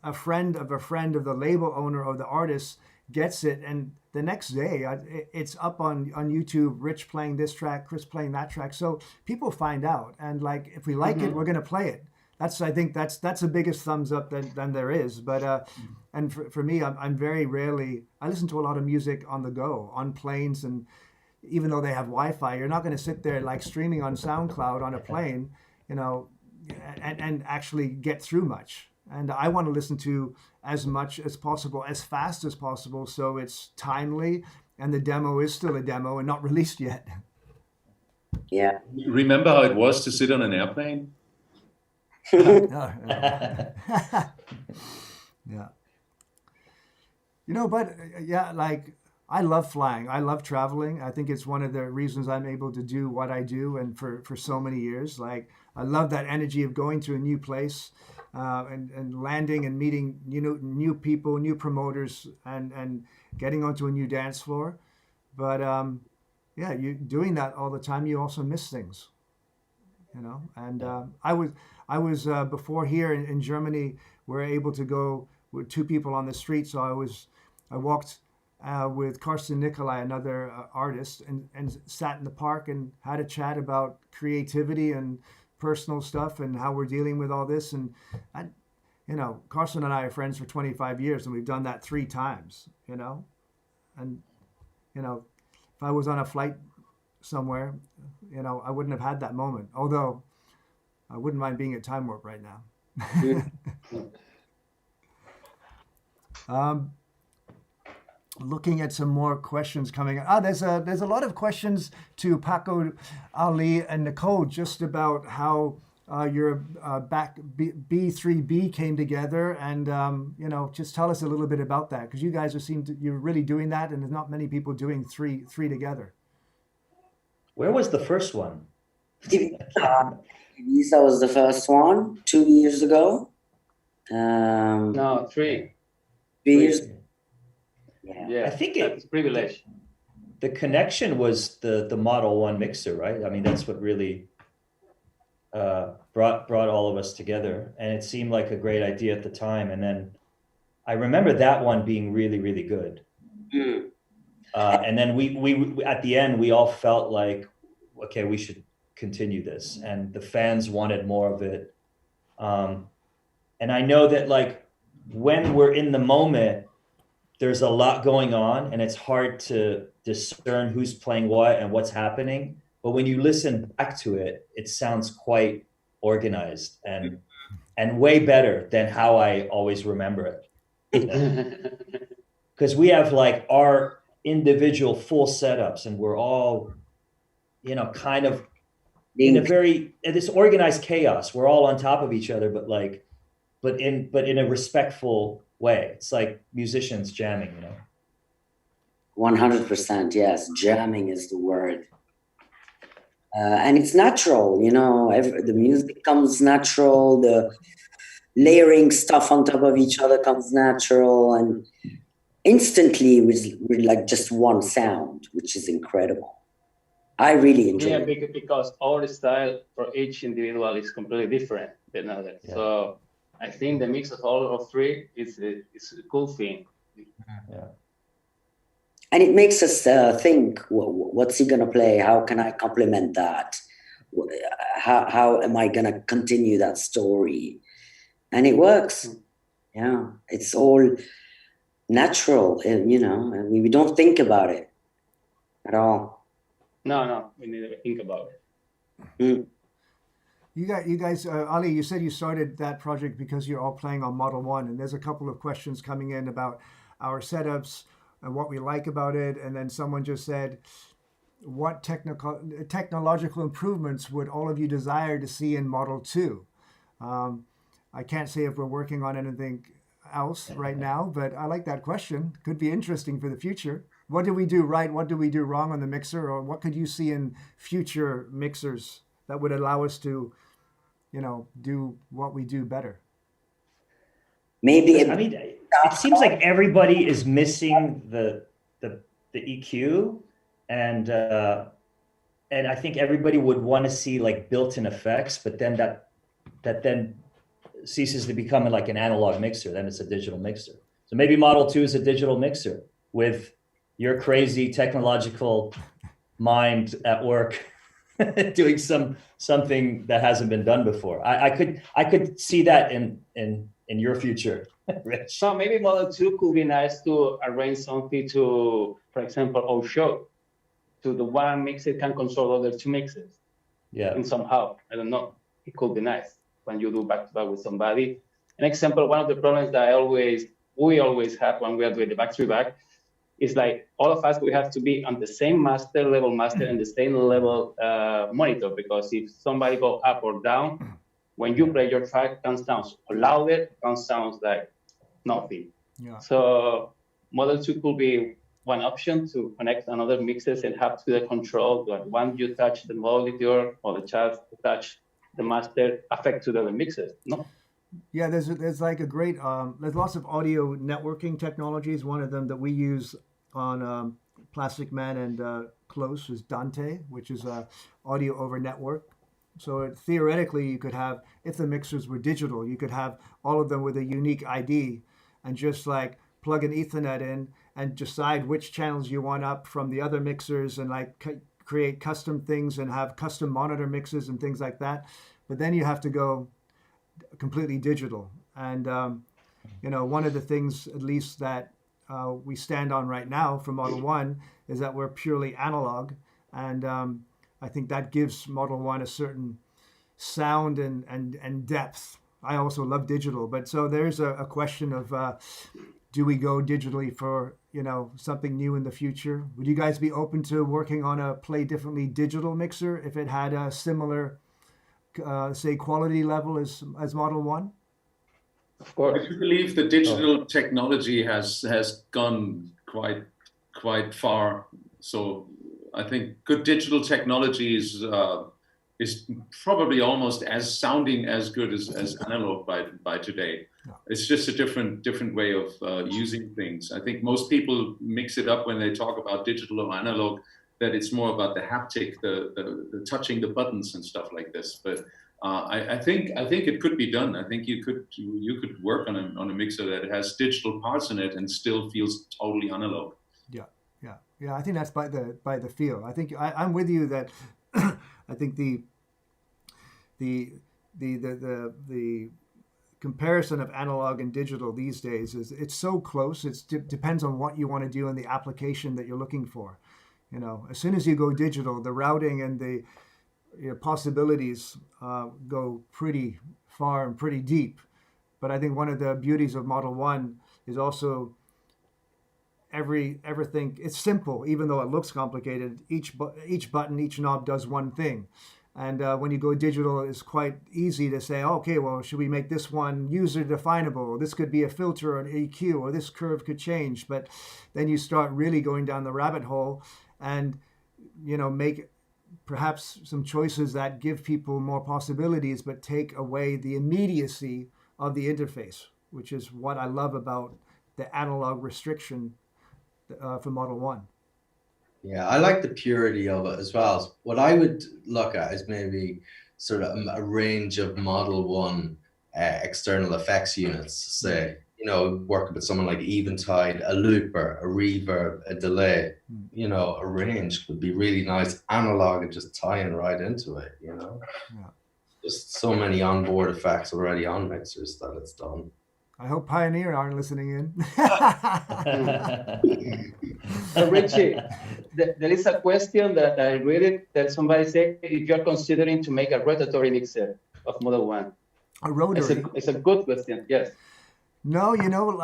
a friend of the label owner or the artist gets it, and the next day it's up on YouTube. Rich playing this track, Chris playing that track, so people find out. And like, if we like it, we're going to play it. I think that's the biggest thumbs up than there is. But and for me, I'm very rarely. I listen to a lot of music on the go, on planes, and even though they have Wi-Fi, you're not going to sit there like streaming on SoundCloud on a plane, you know, and actually get through much. And I want to listen to as much as possible, as fast as possible, so it's timely and the demo is still a demo and not released yet. Yeah. Remember how it was to sit on an airplane? Yeah. You know, but yeah, like, I love flying. I love traveling. I think it's one of the reasons I'm able to do what I do, and for so many years. Like, I love that energy of going to a new place and landing and meeting new people, new promoters, and getting onto a new dance floor. But yeah, you doing that all the time, you also miss things, you know. And I was before here in Germany, we were able to go with two people on the street. So I walked with Carsten Nicolai, another artist, and sat in the park and had a chat about creativity and personal stuff and how we're dealing with all this. And you know, Carsten and I are friends for 25 years, and we've done that 3 times, you know. And you know, if I was on a flight somewhere, you know, I wouldn't have had that moment. Although I wouldn't mind being at Time Warp right now. Looking at some more questions coming up. There's a lot of questions to Paco, Ali, and Nicole just about how your back B3B came together, and you know, just tell us a little bit about that, because you guys you're really doing that, and there's not many people doing three together. Where was the first one? Visa was the first one 2 years ago. No, 3. 3 years. Yeah, I think it's privilege. The connection was the Model 1 mixer, right? I mean, that's what really brought all of us together, and it seemed like a great idea at the time. And then I remember that one being really, really good. And then we at the end, we all felt like, okay, we should continue this, and the fans wanted more of it. And I know that, like, when we're in the moment, there's a lot going on, and it's hard to discern who's playing what and what's happening. But when you listen back to it, it sounds quite organized and way better than how I always remember it. Because we have like our individual full setups, and we're all, you know, kind of in this organized chaos. We're all on top of each other, but in a respectful way. It's like musicians jamming, you know. 100%, yes. Jamming is the word. And it's natural, the music comes natural, the layering stuff on top of each other comes natural, and instantly with like just one sound, which is incredible. I really enjoy it. Because our style for each individual is completely different than others. Yeah. So I think the mix of all of three is a cool thing. Yeah. And it makes us think, what's he going to play? How can I complement that? How am I going to continue that story? And it works. Yeah, it's all natural, and and we don't think about it at all. No, we need to think about it. Mm. You guys, Ali, you said you started that project because you're all playing on Model 1, and there's a couple of questions coming in about our setups and what we like about it. And then someone just said, what technological improvements would all of you desire to see in Model 2? I can't say if we're working on anything else right now, but I like that question. Could be interesting for the future. What do we do right? What do we do wrong on the mixer? Or what could you see in future mixers that would allow us to, do what we do better? Maybe I mean, it seems like everybody is missing the EQ, and I think everybody would want to see like built-in effects, but then that then ceases to become like an analog mixer. Then it's a digital mixer. So maybe Model 2 is a digital mixer with your crazy technological mind at work doing something that hasn't been done before. I could see that in your future, Rich. So maybe Model 2 could be nice to arrange something to, for example, our show. To the one mixer can control other two mixes. Yeah. And somehow, I don't know, it could be nice when you do back-to-back with somebody. An example, one of the problems that we always have when we are doing the back-to-back is like all of us, we have to be on the same level master and the same level monitor, because if somebody go up or down, when you play your track, it sounds louder, it sounds like nothing. Yeah. So Model 2 could be one option to connect another mixes and have to the control that when you touch the monitor or the child touch the master affect to the other mixes. No. Yeah, there's like a great there's lots of audio networking technologies. One of them that we use on Plastic Man and Close is Dante, which is audio over network. So theoretically, you could have, if the mixers were digital, you could have all of them with a unique ID, and just like plug an Ethernet in and decide which channels you want up from the other mixers, and like create custom things and have custom monitor mixes and things like that. But then you have to go completely digital. And, one of the things, at least that we stand on right now for Model 1 is that we're purely analog. And I think that gives Model 1 a certain sound and depth. I also love digital. But so there's a question of, do we go digitally for, something new in the future? Would you guys be open to working on a Play Differently digital mixer if it had a similar say quality level as Model 1? Of course. I do believe the digital technology has gone quite far. So I think good digital technology is probably almost as sounding as good as analog by today. Yeah. It's just a different way of using things. I think most people mix it up when they talk about digital or analog, that it's more about the haptic, the touching the buttons and stuff like this. But I think it could be done. I think you could work on a mixer that has digital parts in it and still feels totally analog. Yeah. I think that's by the feel. I think I'm with you that I think the comparison of analog and digital these days it's so close. It depends on what you want to do and the application that you're looking for. As soon as you go digital, the routing and the possibilities go pretty far and pretty deep. But I think one of the beauties of Model 1 is also everything. It's simple, even though it looks complicated. Each button, each knob does one thing. And when you go digital, it's quite easy to say, okay, well, should we make this one user definable? This could be a filter or an EQ, or this curve could change. But then you start really going down the rabbit hole and make perhaps some choices that give people more possibilities, but take away the immediacy of the interface, which is what I love about the analog restriction for Model 1. Yeah, I like the purity of it as well. What I would look at is maybe sort of a range of Model 1 external effects units, say, you know, working with someone like Eventide, a looper, a reverb, a delay, you know, a range would be really nice, analog and just tying right into it, you know. Yeah. Just so many onboard effects already on mixers that it's done. I hope Pioneer aren't listening in. So Richie, there is a question that I read it, that somebody said if you're considering to make a rotatory mixer of Model 1. A rotary. It's a good question, yes. No, you know,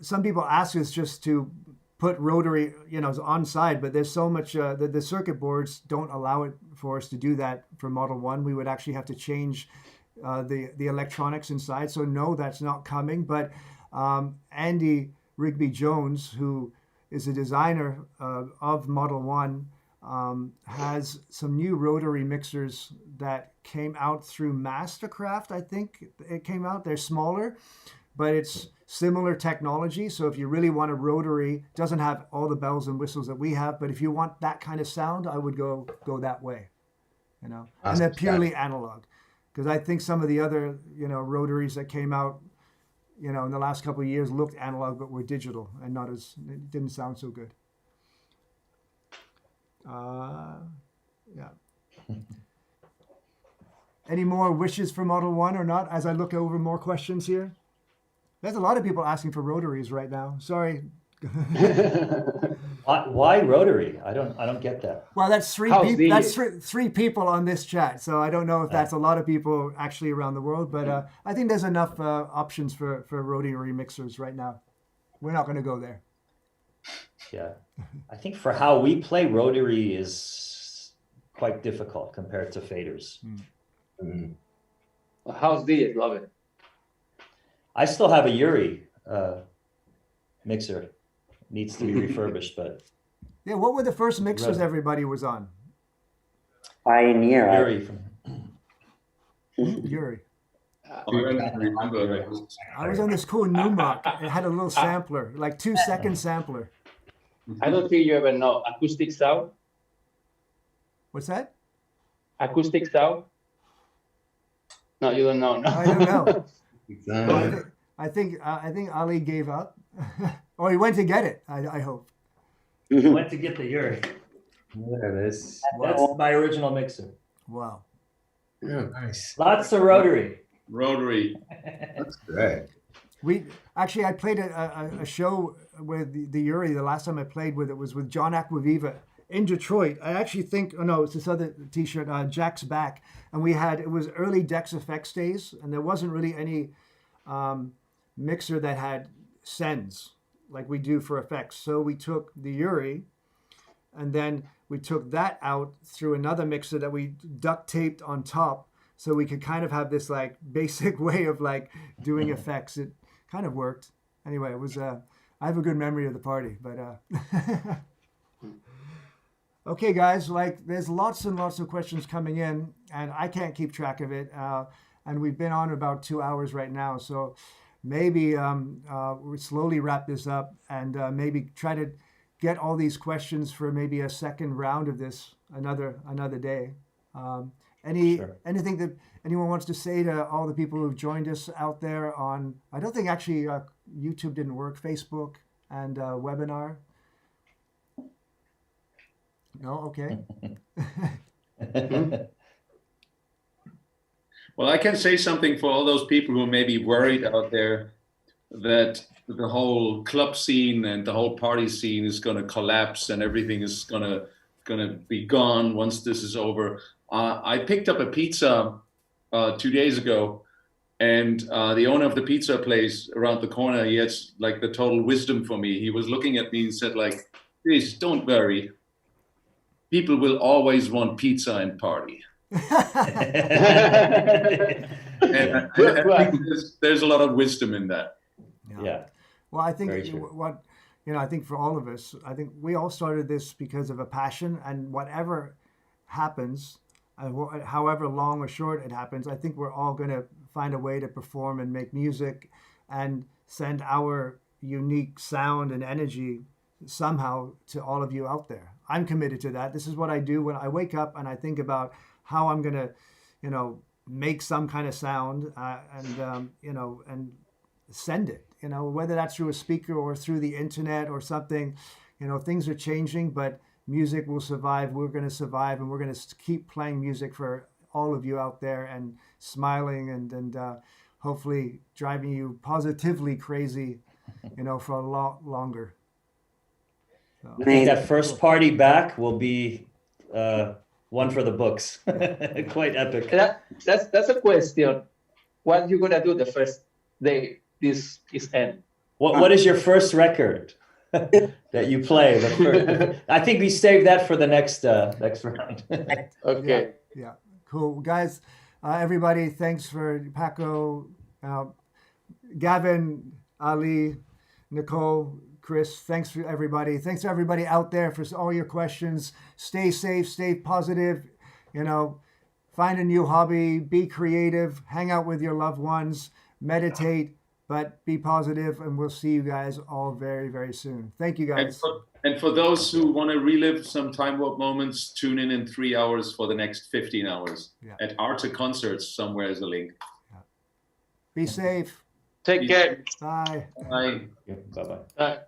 some people ask us just to put rotary, you know, on side, but there's so much the circuit boards don't allow it for us to do that for Model 1. We would actually have to change the electronics inside. So no, that's not coming. But Andy Rigby Jones, who is a designer of Model 1, has some new rotary mixers that came out through Mastercraft. I think it came out. They're smaller, but it's similar technology. So if you really want a rotary, doesn't have all the bells and whistles that we have, but if you want that kind of sound, I would go that way, you know. And they're purely analog, because I think some of the other, you know, rotaries that came out, you know, in the last couple of years looked analog but were digital and not as, it didn't sound so good. Yeah. Any more wishes for Model 1 or not as I look over more questions here? There's a lot of people asking for rotaries right now. Sorry. Why rotary? I don't get that. Well, that's three people. That's three people on this chat, so I don't know if that's a lot of people actually around the world. But I think there's enough options for rotary mixers right now. We're not going to go there. Yeah, I think for how we play, rotary is quite difficult compared to faders. Well, how's the love it? I still have a Yuri mixer. Needs to be refurbished, but yeah. What were the first mixers everybody was on? Pioneer. Yuri from Yuri. I remember. I was on this cool Numark. It had a little sampler, like 2-second sampler. I don't think you ever know acoustic sound. What's that? Acoustic sound? No, you don't know. No. I don't know. Exactly. I think Ali gave up. Or he went to get it, I hope. He went to get the Yuri. There it is. That's my original mixer. Wow. Yeah, nice. Lots of rotary. Rotary. That's great. I played a show with the Yuri. The last time I played with it was with John Acquaviva in Detroit. I actually think, oh no, it's this other T-shirt, Jack's Back. And it was early Dex Effects days, and there wasn't really any mixer that had sends like we do for effects. So we took the Yuri, and then we took that out through another mixer that we duct taped on top, so we could kind of have this like basic way of like doing effects. It kind of worked. Anyway, it was I have a good memory of the party, but okay, guys, like there's lots and lots of questions coming in, and I can't keep track of it. And we've been on about 2 hours right now, so maybe we slowly wrap this up and maybe try to get all these questions for maybe a second round of this another day. Anything that anyone wants to say to all the people who've joined us out there on, I don't think actually YouTube didn't work, Facebook and webinar. No, okay. Well, I can say something for all those people who may be worried out there that the whole club scene and the whole party scene is going to collapse and everything is going to be gone once this is over. I picked up a pizza 2 days ago, and the owner of the pizza place around the corner, he has like the total wisdom for me. He was looking at me and said like, please don't worry. People will always want pizza and party. and I think there's a lot of wisdom in that. Yeah. Well, I think you know, I think for all of us, I think we all started this because of a passion, and whatever happens, however long or short it happens, I think we're all going to find a way to perform and make music and send our unique sound and energy somehow to all of you out there. I'm committed to that. This is what I do when I wake up and I think about how I'm going to, you know, make some kind of sound you know, and send it, you know, whether that's through a speaker or through the internet or something. You know, things are changing, but music will survive. We're going to survive, and we're going to keep playing music for all of you out there and smiling and hopefully driving you positively crazy, you know, for a lot longer. So. I think that first party back will be one for the books. Quite epic. That's a question. What are you gonna do the first day this is end? What is your first record that you play? I think we save that for the next round. Okay. Yeah. Cool, guys. Everybody, thanks for Paco, Gavin, Ali, Nicole, Chris. Thanks for everybody. Thanks to everybody out there for all your questions. Stay safe, stay positive. You know, find a new hobby, be creative, hang out with your loved ones, meditate, but be positive, and we'll see you guys all very, very soon. Thank you, guys. And for those who want to relive some time warp moments, tune in 3 hours for the next 15 hours at Arte Concerts. Somewhere is a link. Yeah. Be safe. Take care. Bye. Bye. Bye-bye. Bye.